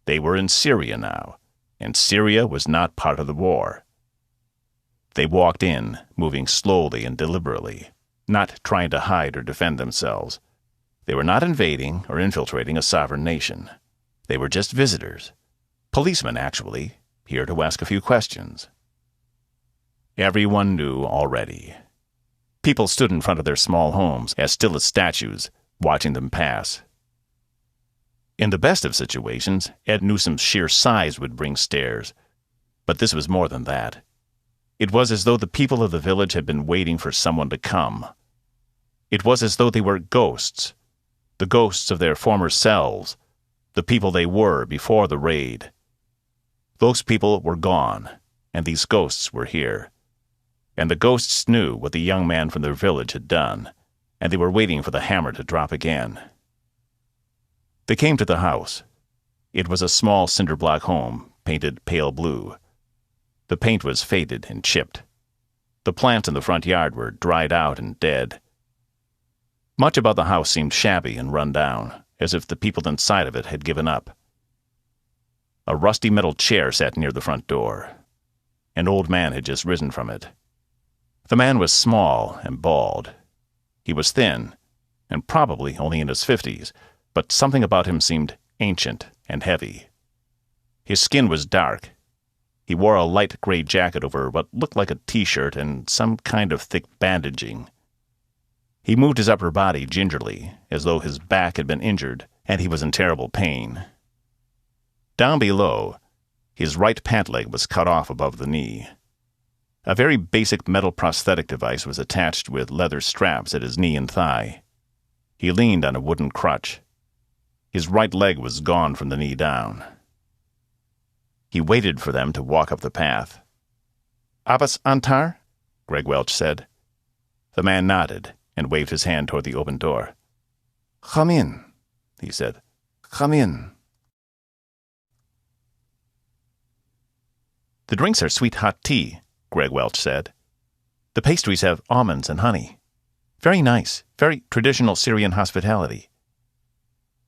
They were in Syria now, and Syria was not part of the war. They walked in, moving slowly and deliberately, not trying to hide or defend themselves. They were not invading or infiltrating a sovereign nation. They were just visitors. Policemen, actually, here to ask a few questions. Everyone knew already. People stood in front of their small homes, as still as statues, watching them pass. In the best of situations, Ed Newsom's sheer size would bring stares. But this was more than that. It was as though the people of the village had been waiting for someone to come. It was as though they were ghosts, the ghosts of their former selves, the people they were before the raid. Those people were gone, and these ghosts were here. And the ghosts knew what the young man from their village had done, and they were waiting for the hammer to drop again. They came to the house. It was a small cinder-block home, painted pale blue. The paint was faded and chipped. The plants in the front yard were dried out and dead. Much about the house seemed shabby and run down, as if the people inside of it had given up. A rusty metal chair sat near the front door. An old man had just risen from it. The man was small and bald. He was thin, and probably only in his 50s, but something about him seemed ancient and heavy. His skin was dark. He wore a light gray jacket over what looked like a T-shirt and some kind of thick bandaging. He moved his upper body gingerly, as though his back had been injured and he was in terrible pain. Down below, his right pant leg was cut off above the knee. A very basic metal prosthetic device was attached with leather straps at his knee and thigh. He leaned on a wooden crutch. His right leg was gone from the knee down. He waited for them to walk up the path. "Abbas Antar?" Greg Welch said. The man nodded and waved his hand toward the open door. "Come in." he said. "Come in." "The drinks are sweet hot tea," Greg Welch said. "The pastries have almonds and honey. Very nice, very traditional Syrian hospitality."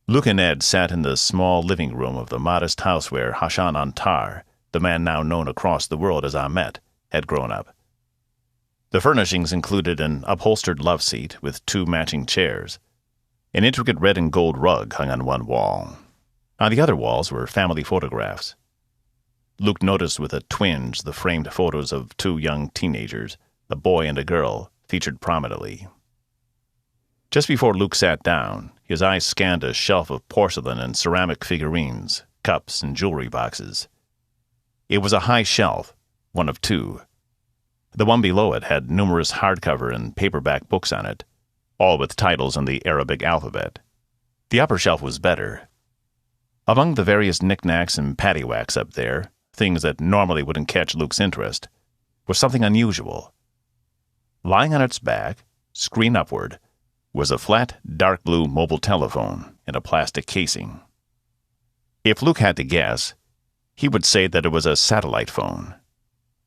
Luke and Ed sat in the small living room of the modest house where Hashan Antar, the man now known across the world as Ahmet, had grown up. The furnishings included an upholstered love seat with 2 matching chairs. An intricate red and gold rug hung on one wall. On the other walls were family photographs. Luke noticed with a twinge the framed photos of 2 young teenagers, a boy and a girl, featured prominently. Just before Luke sat down, his eyes scanned a shelf of porcelain and ceramic figurines, cups, and jewelry boxes. It was a high shelf, one of 2. The one below it had numerous hardcover and paperback books on it, all with titles in the Arabic alphabet. The upper shelf was better. Among the various knickknacks and paddywhacks up there, things that normally wouldn't catch Luke's interest, was something unusual. Lying on its back, screen upward, was a flat, dark blue mobile telephone in a plastic casing. If Luke had to guess, he would say that it was a satellite phone.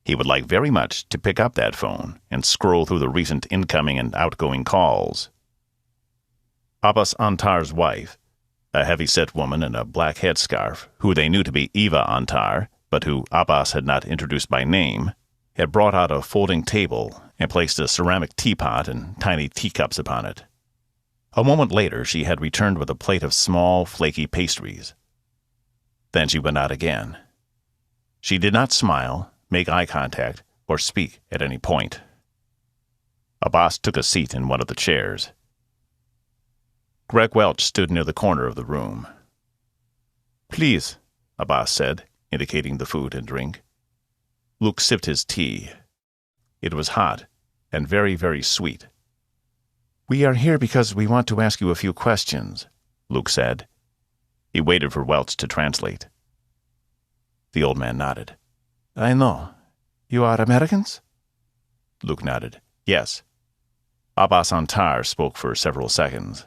He would like very much to pick up that phone and scroll through the recent incoming and outgoing calls. Abbas Antar's wife, a heavy-set woman in a black headscarf, who they knew to be Eva Antar, but who Abbas had not introduced by name, had brought out a folding table and placed a ceramic teapot and tiny teacups upon it. A moment later, she had returned with a plate of small, flaky pastries. Then she went out again. She did not smile, make eye contact, or speak at any point. Abbas took a seat in one of the chairs. Greg Welch stood near the corner of the room. "Please," Abbas said, indicating the food and drink. Luke sipped his tea. It was hot and very, very sweet. "We are here because we want to ask you a few questions," Luke said. He waited for Welch to translate. The old man nodded. "I know. You are Americans?" Luke nodded. "Yes." Abbas Antar spoke for several seconds.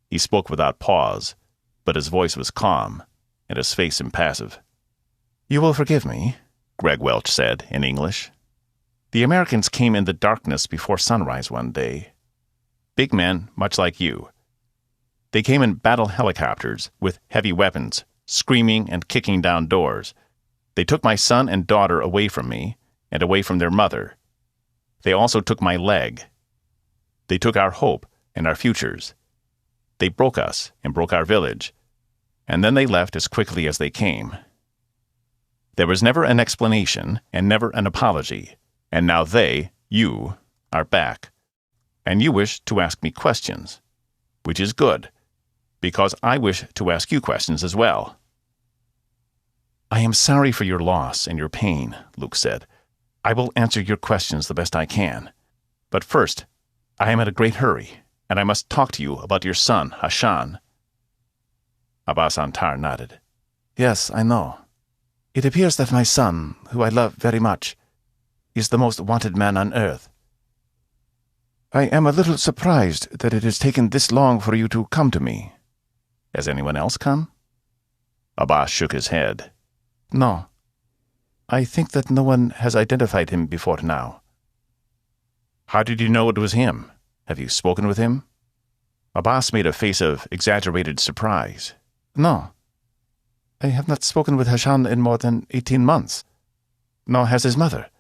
He spoke without pause, but his voice was calm and his face impassive. "You will forgive me," Greg Welch said in English. "The Americans came in the darkness before sunrise one day. Big men, much like you. They came in battle helicopters with heavy weapons, screaming and kicking down doors. They took my son and daughter away from me and away from their mother. They also took my leg. They took our hope and our futures. They broke us and broke our village, and then they left as quickly as they came. There was never an explanation and never an apology, and now they, you, are back. And you wish to ask me questions, which is good, because I wish to ask you questions as well." "I am sorry for your loss and your pain," Luke said. "I will answer your questions the best I can. But first, I am in a great hurry, and I must talk to you about your son, Hashan." Abbas Antar nodded. "Yes, I know. It appears that my son, who I love very much, is the most wanted man on earth. I am a little surprised that it has taken this long for you to come to me. Has anyone else come?" Abbas shook his head. "No. I think that no one has identified him before now." "How did you know it was him? Have you spoken with him?" Abbas made a face of exaggerated surprise. "No. I have not spoken with Hashan in more than 18 months. Nor has his mother.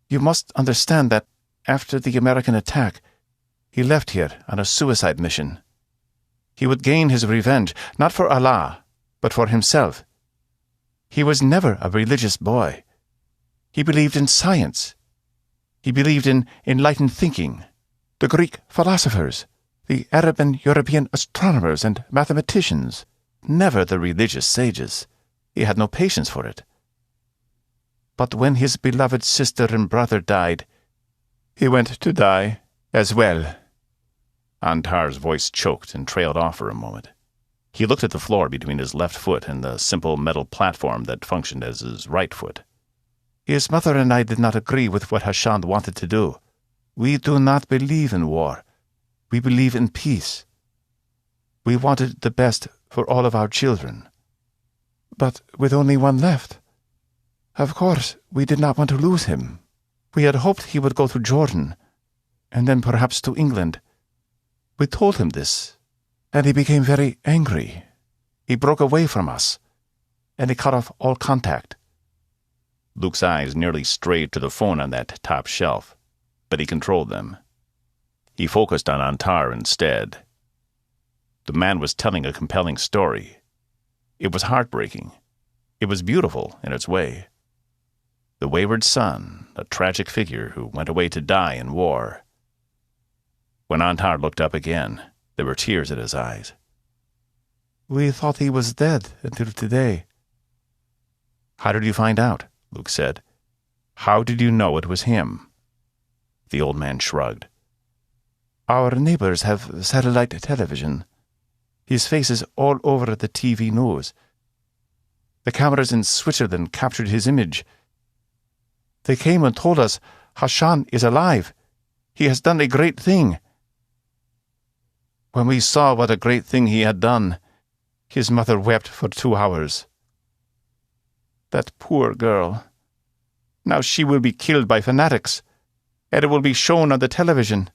You must understand that after the American attack, he left here on a suicide mission. He would gain his revenge, not for Allah, but for himself. He was never a religious boy. He believed in science. He believed in enlightened thinking, the Greek philosophers, the Arab and European astronomers and mathematicians, never the religious sages. He had no patience for it. But when his beloved sister and brother died, he went to die as well." Antar's voice choked and trailed off for a moment. He looked at the floor between his left foot and the simple metal platform that functioned as his right foot. "His mother and I did not agree with what Hashan wanted to do. We do not believe in war. We believe in peace. We wanted the best for all of our children. But with only one left, of course, we did not want to lose him. We had hoped he would go to Jordan, and then perhaps to England. We told him this, and he became very angry. He broke away from us, and he cut off all contact. Luke's eyes nearly strayed to the phone on that top shelf, but he controlled them. He focused on Antar instead. The man was telling a compelling story. It was heartbreaking. It was beautiful in its way. The wayward son, a tragic figure who went away to die in war. When Antar looked up again, there were tears in his eyes. We thought he was dead until today. How did you find out? Luke said. How did you know it was him? The old man shrugged. Our neighbors have satellite television. His face is all over the TV news. The cameras in Switzerland captured his image. They came and told us Hashan is alive. He has done a great thing. When we saw what a great thing he had done, his mother wept for 2 hours. That poor girl. Now she will be killed by fanatics, and it will be shown on the television,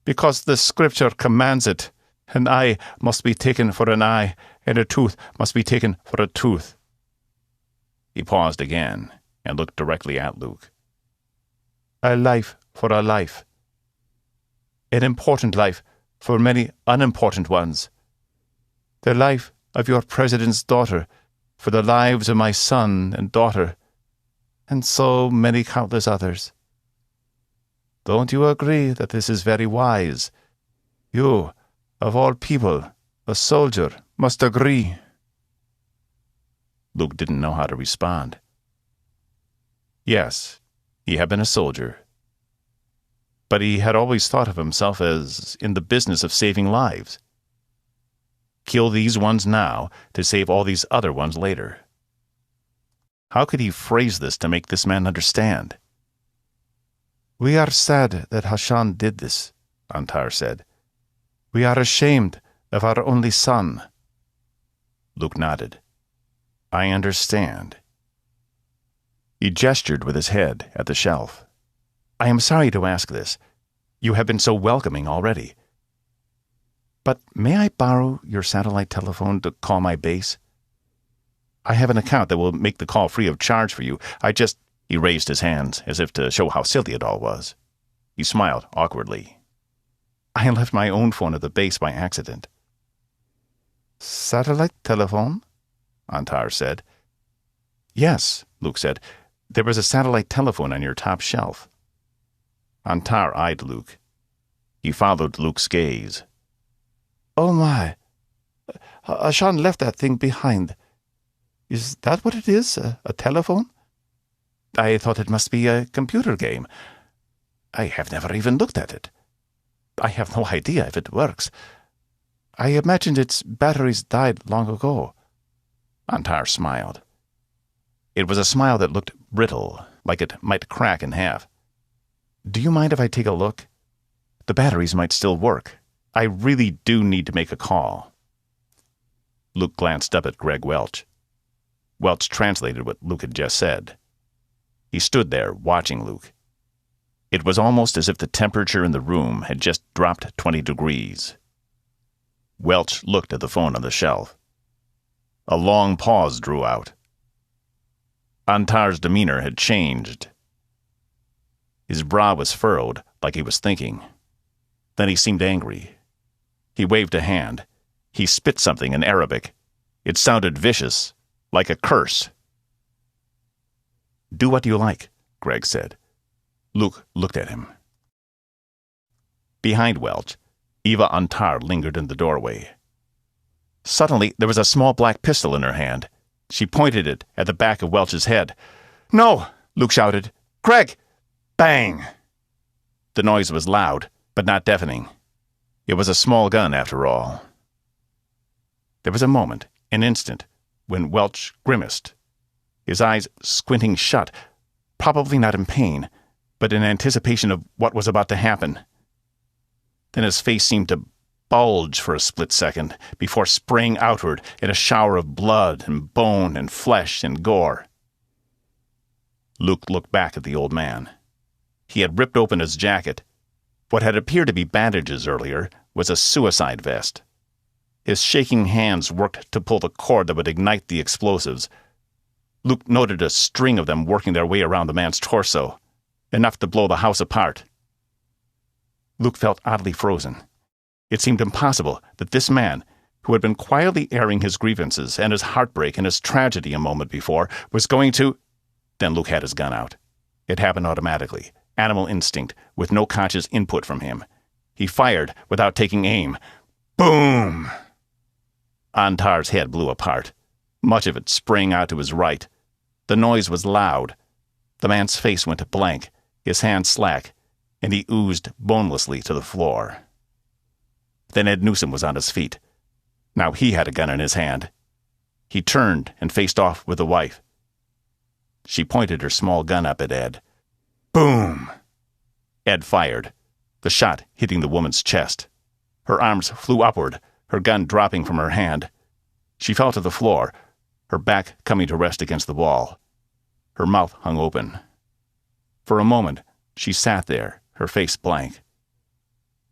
because the scripture commands it. An eye must be taken for an eye, and a tooth must be taken for a tooth. He paused again and looked directly at Luke. A life for a life. An important life for many unimportant ones. The life of your president's daughter for the lives of my son and daughter, and so many countless others. Don't you agree that this is very wise? You, of all people, a soldier, must agree. Luke didn't know how to respond. Yes, he had been a soldier. But he had always thought of himself as in the business of saving lives. Kill these ones now to save all these other ones later. How could he phrase this to make this man understand? We are sad that Hashan did this, Antar said. We are ashamed of our only son. Luke nodded. I understand. He gestured with his head at the shelf. I am sorry to ask this. You have been so welcoming already. But may I borrow your satellite telephone to call my base? I have an account that will make the call free of charge for you. He raised his hands as if to show how silly it all was. He smiled awkwardly. I left my own phone at the base by accident. Satellite telephone? Antar said. Yes, Luke said. There was a satellite telephone on your top shelf. Antar eyed Luke. He followed Luke's gaze. Oh my. Hashan left that thing behind. Is that what it is? A telephone? I thought it must be a computer game. I have never even looked at it. I have no idea if it works. I imagined its batteries died long ago. Antar smiled. It was a smile that looked brittle, like it might crack in half. Do you mind if I take a look? The batteries might still work. I really do need to make a call. Luke glanced up at Greg Welch. Welch translated what Luke had just said. He stood there, watching Luke. It was almost as if the temperature in the room had just dropped 20 degrees. Welch looked at the phone on the shelf. A long pause drew out. Antar's demeanor had changed. His brow was furrowed, like he was thinking. Then he seemed angry. He waved a hand. He spit something in Arabic. It sounded vicious, like a curse. Do what you like, Greg said. Luke looked at him. Behind Welch, Eva Antar lingered in the doorway. Suddenly, there was a small black pistol in her hand. She pointed it at the back of Welch's head. No, Luke shouted. Greg! Bang! The noise was loud, but not deafening. It was a small gun, after all. There was a moment, an instant, when Welch grimaced, his eyes squinting shut, probably not in pain, but in anticipation of what was about to happen. Then his face seemed to bulge for a split second before spraying outward in a shower of blood and bone and flesh and gore. Luke looked back at the old man. He had ripped open his jacket. What had appeared to be bandages earlier was a suicide vest. His shaking hands worked to pull the cord that would ignite the explosives. Luke noted a string of them working their way around the man's torso, enough to blow the house apart. Luke felt oddly frozen. It seemed impossible that this man, who had been quietly airing his grievances and his heartbreak and his tragedy a moment before, was going to... Then Luke had his gun out. It happened automatically, animal instinct, with no conscious input from him. He fired without taking aim. Boom! Antar's head blew apart, much of it spraying out to his right. The noise was loud. The man's face went blank, his hands slack, and he oozed bonelessly to the floor. Then Ed Newsom was on his feet. Now he had a gun in his hand. He turned and faced off with the wife. She pointed her small gun up at Ed. Boom! Ed fired, the shot hitting the woman's chest. Her arms flew upward, her gun dropping from her hand. She fell to the floor, her back coming to rest against the wall. Her mouth hung open. For a moment, she sat there, her face blank.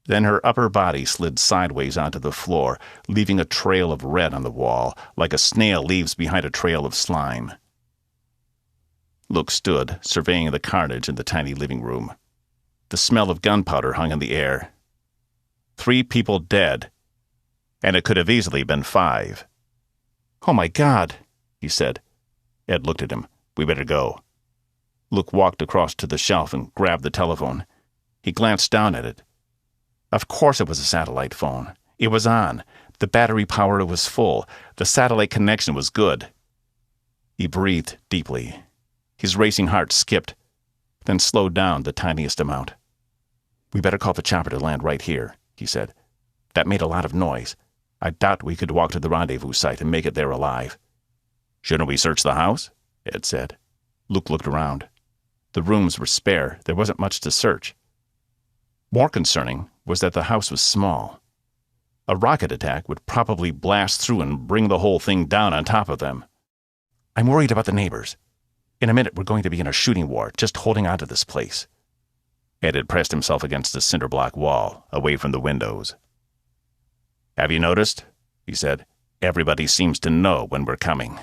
Then her upper body slid sideways onto the floor, leaving a trail of red on the wall, like a snail leaves behind a trail of slime. Luke stood, surveying the carnage in the tiny living room. The smell of gunpowder hung in the air. 3 people dead, and it could have easily been 5. "Oh, my God," he said. Ed looked at him. "We better go." Luke walked across to the shelf and grabbed the telephone. He glanced down at it. Of course it was a satellite phone. It was on. The battery power was full. The satellite connection was good. He breathed deeply. His racing heart skipped, then slowed down the tiniest amount. "We better call the chopper to land right here," he said. "That made a lot of noise. I doubt we could walk to the rendezvous site and make it there alive." "Shouldn't we search the house?" Ed said. Luke looked around. The rooms were spare. There wasn't much to search. More concerning was that the house was small. A rocket attack would probably blast through and bring the whole thing down on top of them. "I'm worried about the neighbors. In a minute we're going to be in a shooting war, just holding on to this place." Ed had pressed himself against the cinder block wall, away from the windows. "Have you noticed?" he said. "Everybody seems to know when we're coming."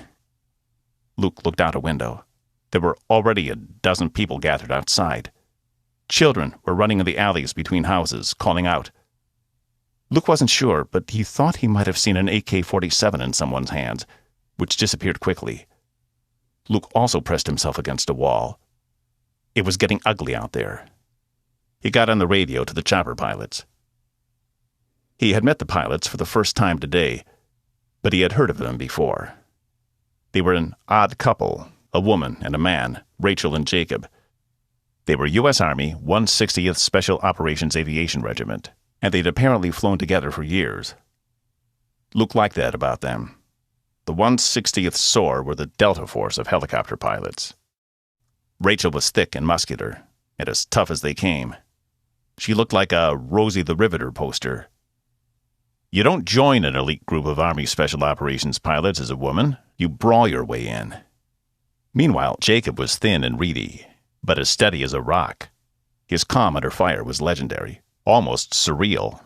Luke looked out a window. There were already a dozen people gathered outside. Children were running in the alleys between houses, calling out. Luke wasn't sure, but he thought he might have seen an AK-47 in someone's hands, which disappeared quickly. Luke also pressed himself against a wall. It was getting ugly out there. He got on the radio to the chopper pilots. He had met the pilots for the first time today, but he had heard of them before. They were an odd couple, a woman and a man, Rachel and Jacob. They were U.S. Army 160th Special Operations Aviation Regiment, and they'd apparently flown together for years. Luke liked that about them. The 160th SOAR were the Delta Force of helicopter pilots. Rachel was thick and muscular, and as tough as they came. She looked like a Rosie the Riveter poster. You don't join an elite group of Army Special Operations pilots as a woman. You brawl your way in. Meanwhile, Jacob was thin and reedy, but as steady as a rock. His calm under fire was legendary, almost surreal.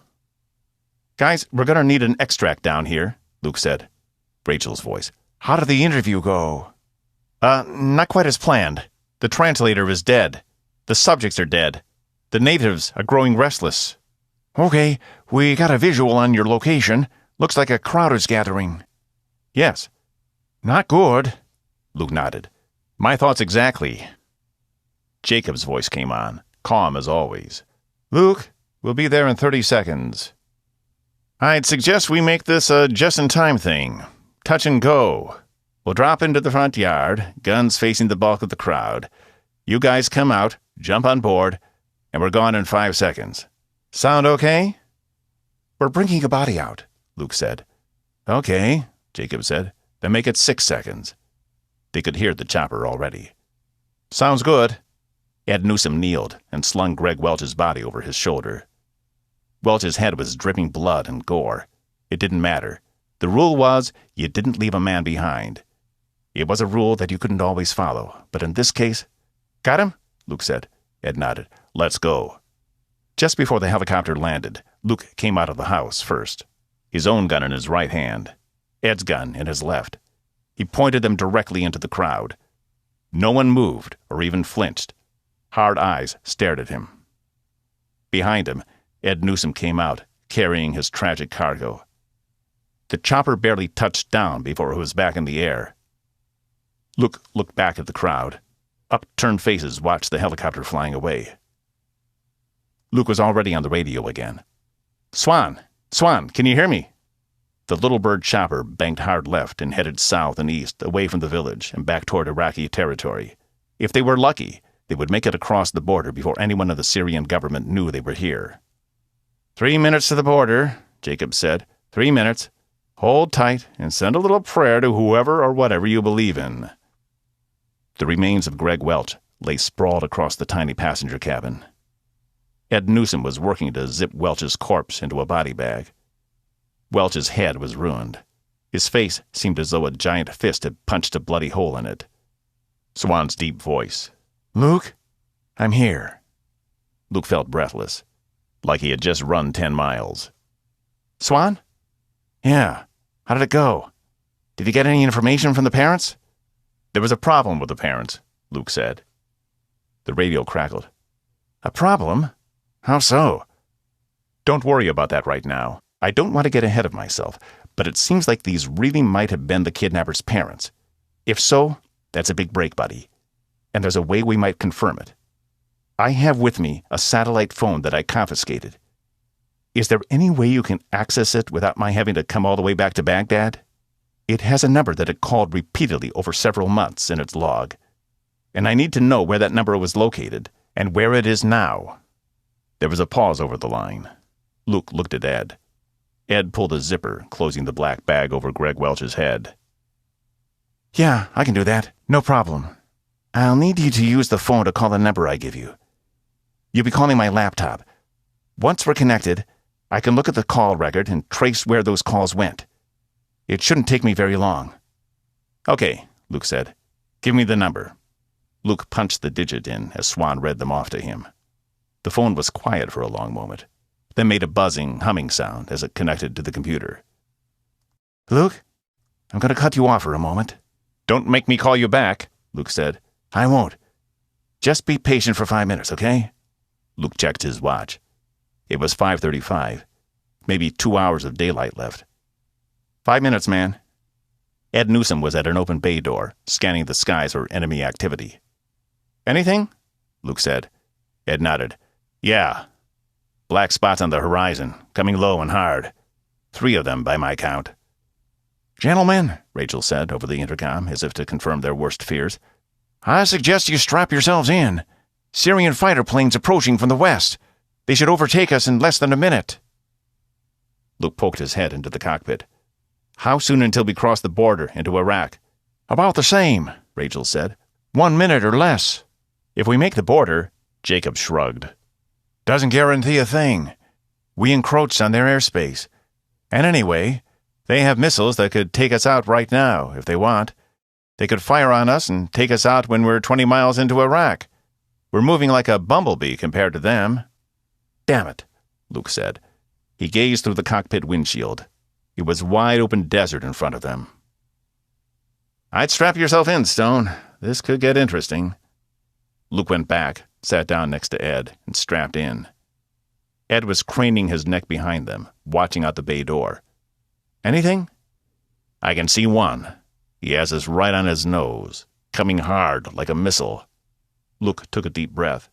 "Guys, we're going to need an extract down here," Luke said. Rachel's voice. "How did the interview go?" Not quite as planned. The translator is dead. The subjects are dead. The natives are growing restless." "Okay, we got a visual on your location. Looks like a crowd is gathering." "Yes." "Not good." Luke nodded. "My thoughts exactly." Jacob's voice came on, calm as always. "Luke, we'll be there in 30 seconds. I'd suggest we make this a just-in-time thing. Touch and go. We'll drop into the front yard, guns facing the bulk of the crowd. You guys come out, jump on board, and we're gone in 5 seconds. Sound okay?" "We're bringing a body out," Luke said. "Okay," Jacob said. "Then make it 6 seconds." They could hear the chopper already. "Sounds good." Ed Newsom kneeled and slung Greg Welch's body over his shoulder. Welch's head was dripping blood and gore. It didn't matter. The rule was you didn't leave a man behind. It was a rule that you couldn't always follow, but in this case... Got him? Luke said. Ed nodded. Let's go. Just before the helicopter landed, Luke came out of the house first, his own gun in his right hand, Ed's gun in his left. He pointed them directly into the crowd. No one moved or even flinched. Hard eyes stared at him. Behind him, Ed Newsom came out, carrying his tragic cargo. The chopper barely touched down before it was back in the air. Luke looked back at the crowd. Upturned faces watched the helicopter flying away. Luke was already on the radio again. Swan! Swan, can you hear me? The Little Bird chopper banked hard left and headed south and east, away from the village and back toward Iraqi territory. If they were lucky, they would make it across the border before anyone of the Syrian government knew they were here. 3 minutes to the border, Jacob said. 3 minutes. Hold tight and send a little prayer to whoever or whatever you believe in. The remains of Greg Welch lay sprawled across the tiny passenger cabin. Ed Newsom was working to zip Welch's corpse into a body bag. Welch's head was ruined. His face seemed as though a giant fist had punched a bloody hole in it. Swan's deep voice. Luke, I'm here. Luke felt breathless, like he had just run 10 miles. Swan? Yeah. How did it go? Did you get any information from the parents? There was a problem with the parents, Luke said. The radio crackled. A problem? How so? Don't worry about that right now. I don't want to get ahead of myself, but it seems like these really might have been the kidnapper's parents. If so, that's a big break, buddy. And there's a way we might confirm it. I have with me a satellite phone that I confiscated. Is there any way you can access it without my having to come all the way back to Baghdad? It has a number that it called repeatedly over several months in its log, and I need to know where that number was located and where it is now. There was a pause over the line. Luke looked at Ed. Ed pulled a zipper, closing the black bag over Greg Welch's head. Yeah, I can do that. No problem. I'll need you to use the phone to call the number I give you. You'll be calling my laptop. Once we're connected, I can look at the call record and trace where those calls went. It shouldn't take me very long. Okay, Luke said. Give me the number. Luke punched the digit in as Swan read them off to him. The phone was quiet for a long moment, then made a buzzing, humming sound as it connected to the computer. Luke, I'm going to cut you off for a moment. Don't make me call you back, Luke said. I won't. Just be patient for 5 minutes, okay? Luke checked his watch. It was 5:35. Maybe 2 hours of daylight left. 5 minutes, man. Ed Newsom was at an open bay door, scanning the skies for enemy activity. Anything? Luke said. Ed nodded. Yeah. Black spots on the horizon, coming low and hard. 3 of them, by my count. Gentlemen, Rachel said over the intercom, as if to confirm their worst fears, I suggest you strap yourselves in. Syrian fighter planes approaching from the west. They should overtake us in less than a minute. Luke poked his head into the cockpit. How soon until we cross the border into Iraq? About the same, Rachel said. 1 minute or less. If we make the border, Jacob shrugged. Doesn't guarantee a thing. We encroached on their airspace. And anyway, they have missiles that could take us out right now, if they want. They could fire on us and take us out when we're 20 miles into Iraq. We're moving like a bumblebee compared to them. Damn it, Luke said. He gazed through the cockpit windshield. It was wide-open desert in front of them. I'd strap yourself in, Stone. This could get interesting. Luke went back, sat down next to Ed, and strapped in. Ed was craning his neck behind them, watching out the bay door. Anything? I can see one. He has us right on his nose, coming hard like a missile. Luke took a deep breath.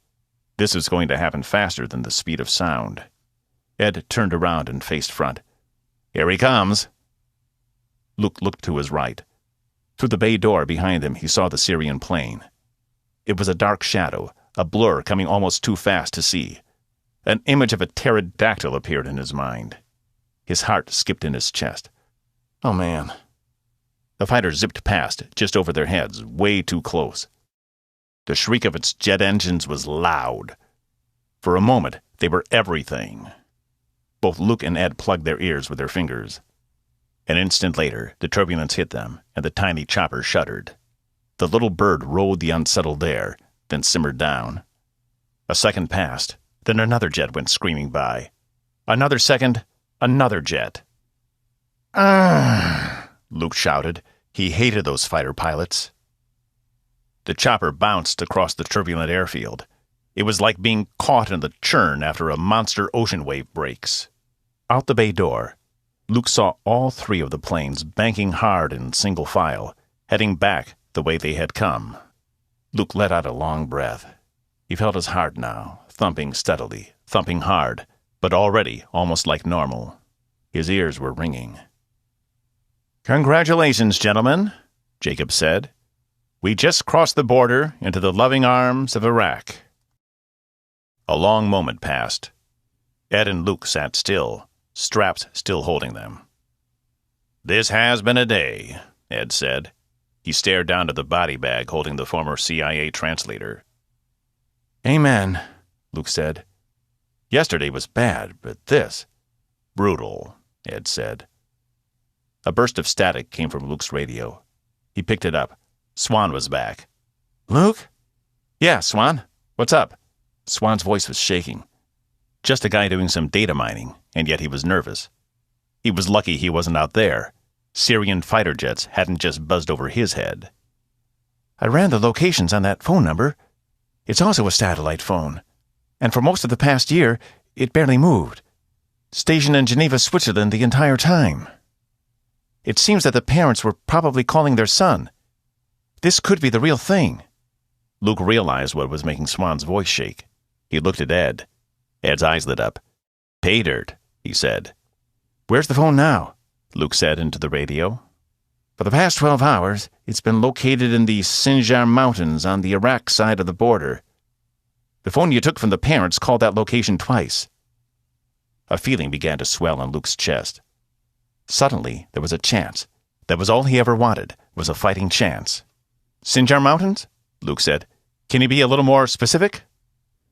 This was going to happen faster than the speed of sound. Ed turned around and faced front. Here he comes. Luke looked to his right. Through the bay door behind him, he saw the Syrian plane. It was a dark shadow, a blur coming almost too fast to see. An image of a pterodactyl appeared in his mind. His heart skipped in his chest. Oh, man. The fighter zipped past, just over their heads, way too close. The shriek of its jet engines was loud. For a moment, they were everything. Both Luke and Ed plugged their ears with their fingers. An instant later, the turbulence hit them, and the tiny chopper shuddered. The little bird rode the unsettled air, then simmered down. A second passed, then another jet went screaming by. Another second, another jet. "Ah!" Luke shouted. He hated those fighter pilots. The chopper bounced across the turbulent airfield. It was like being caught in the churn after a monster ocean wave breaks. Out the bay door, Luke saw all three of the planes banking hard in single file, heading back the way they had come. Luke let out a long breath. He felt his heart now, thumping steadily, thumping hard, but already almost like normal. His ears were ringing. "Congratulations, gentlemen," Jacob said. "We just crossed the border into the loving arms of Iraq." A long moment passed. Ed and Luke sat still, straps still holding them. "This has been a day," Ed said. He stared down at the body bag holding the former CIA translator. "Amen," Luke said. "Yesterday was bad, but this—" "Brutal," Ed said. A burst of static came from Luke's radio. He picked it up. Swan was back. "Luke?" "Yeah, Swan. What's up?" Swan's voice was shaking. Just a guy doing some data mining, and yet he was nervous. He was lucky he wasn't out there. Syrian fighter jets hadn't just buzzed over his head. "I ran the locations on that phone number. It's also a satellite phone. And for most of the past year, it barely moved. Stationed in Geneva, Switzerland the entire time. It seems that the parents were probably calling their son. This could be the real thing." Luke realized what was making Swan's voice shake. He looked at Ed. Ed's eyes lit up. "Pay dirt," he said. "Where's the phone now?" Luke said into the radio. "For the past 12 hours, it's been located in the Sinjar Mountains on the Iraq side of the border. The phone you took from the parents called that location twice." A feeling began to swell in Luke's chest. Suddenly, there was a chance. That was all he ever wanted, was a fighting chance. "Sinjar Mountains?" Luke said. "Can you be a little more specific?"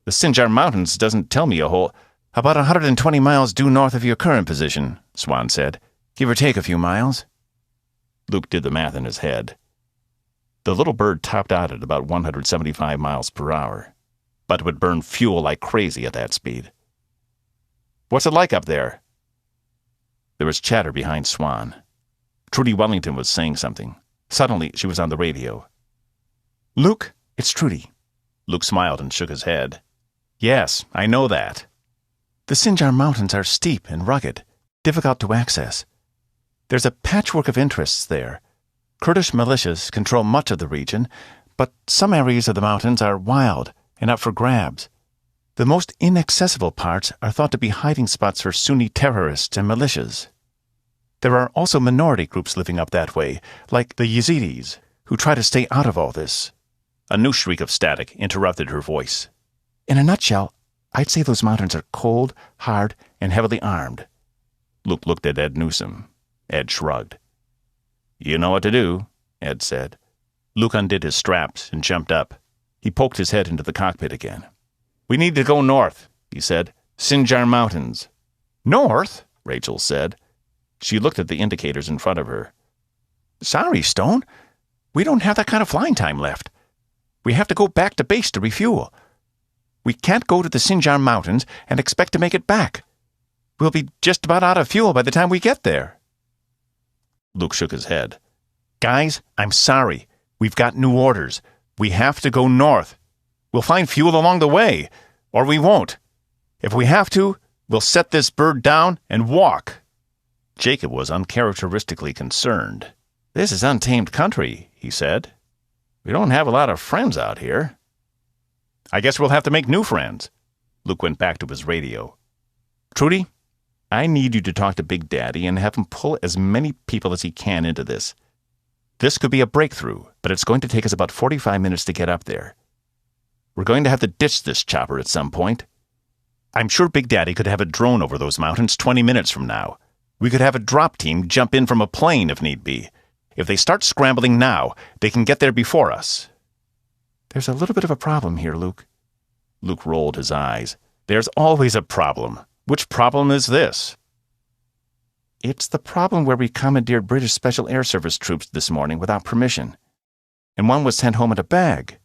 "The Sinjar Mountains doesn't tell me a whole—" "About 120 miles due north of your current position," Swan said. "Give or take a few miles." Luke did the math in his head. The little bird topped out at about 175 miles per hour, but would burn fuel like crazy at that speed. "What's it like up there?" There was chatter behind Swan. Trudy Wellington was saying something. Suddenly, she was on the radio. "Luke, it's Trudy." Luke smiled and shook his head. "Yes, I know that." "The Sinjar Mountains are steep and rugged, difficult to access. There's a patchwork of interests there. Kurdish militias control much of the region, but some areas of the mountains are wild and up for grabs. The most inaccessible parts are thought to be hiding spots for Sunni terrorists and militias. There are also minority groups living up that way, like the Yazidis, who try to stay out of all this." A new shriek of static interrupted her voice. "In a nutshell, I'd say those mountains are cold, hard, and heavily armed." Luke looked at Ed Newsom. Ed shrugged. "You know what to do," Ed said. Luke undid his straps and jumped up. He poked his head into the cockpit again. "We need to go north," he said. "Sinjar Mountains." "North?" Rachel said. She looked at the indicators in front of her. "Sorry, Stone. We don't have that kind of flying time left. We have to go back to base to refuel. We can't go to the Sinjar Mountains and expect to make it back. We'll be just about out of fuel by the time we get there." Luke shook his head. "Guys, I'm sorry. We've got new orders. We have to go north. We'll find fuel along the way, or we won't. If we have to, we'll set this bird down and walk." Jacob was uncharacteristically concerned. "This is untamed country," he said. "We don't have a lot of friends out here." "I guess we'll have to make new friends." Luke went back to his radio. "Trudy, I need you to talk to Big Daddy and have him pull as many people as he can into this. This could be a breakthrough, but it's going to take us about 45 minutes to get up there. We're going to have to ditch this chopper at some point. I'm sure Big Daddy could have a drone over those mountains 20 minutes from now. We could have a drop team jump in from a plane if need be. If they start scrambling now, they can get there before us." "There's a little bit of a problem here, Luke." Luke rolled his eyes. "There's always a problem," Which problem is this? It's the problem where we commandeered British Special Air Service troops this morning without permission, and one was sent home in a bag.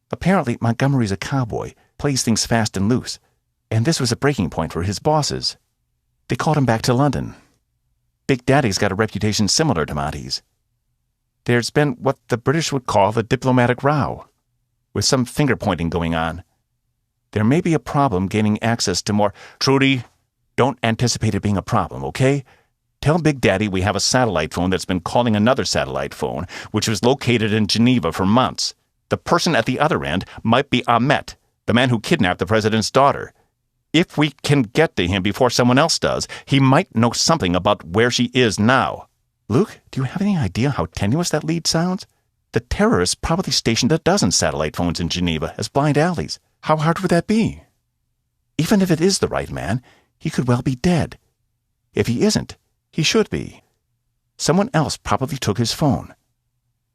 Apparently, Montgomery's a cowboy, plays things fast and loose, and this was a breaking point for his bosses. They called him back to London. Big Daddy's got a reputation similar to Monty's. There's been what the British would call the diplomatic row, with some finger-pointing going on. There may be a problem gaining access to more— Trudy, Don't anticipate it being a problem, okay? Tell Big Daddy we have a satellite phone that's been calling another satellite phone, which was located in Geneva for months. The person at the other end might be Ahmet, the man who kidnapped the president's daughter. If we can get to him before someone else does, he might know something about where she is now. Luke, do you have any idea how tenuous that lead sounds? The terrorists probably stationed a dozen satellite phones in Geneva as blind alleys. How hard would that be? Even if it is the right man, he could well be dead. If he isn't, he should be. Someone else probably took his phone.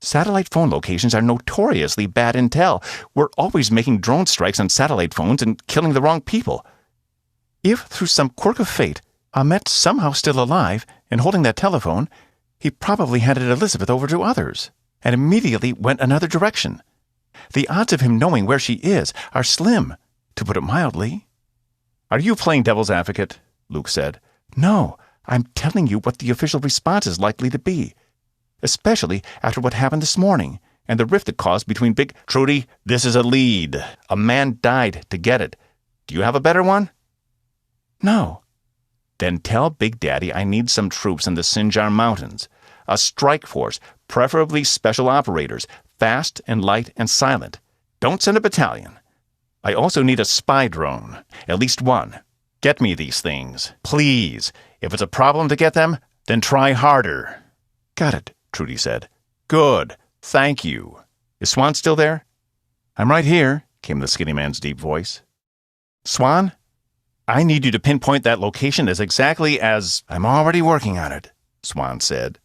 Satellite phone locations are notoriously bad intel. We're always making drone strikes on satellite phones and killing the wrong people. If, through some quirk of fate, Ahmet's somehow still alive and holding that telephone, he probably handed Elizabeth over to others and immediately went another direction. The odds of him knowing where she is are slim, to put it mildly. Are you playing devil's advocate? Luke said. No, I'm telling you what the official response is likely to be, especially after what happened this morning and the rift it caused between Big— Trudy, this is a lead. A man died to get it. Do you have a better one? No. Then tell Big Daddy I need some troops in the Sinjar Mountains. A strike force, preferably special operators, fast and light and silent. Don't send a battalion. I also need a spy drone, at least one. Get me these things, please. If it's a problem to get them, then try harder. Got it, Trudy said. Good. Thank you. Is Swan still there? I'm right here, came the skinny man's deep voice. Swan, I need you to pinpoint that location as exactly as— I'm already working on it, Swan said.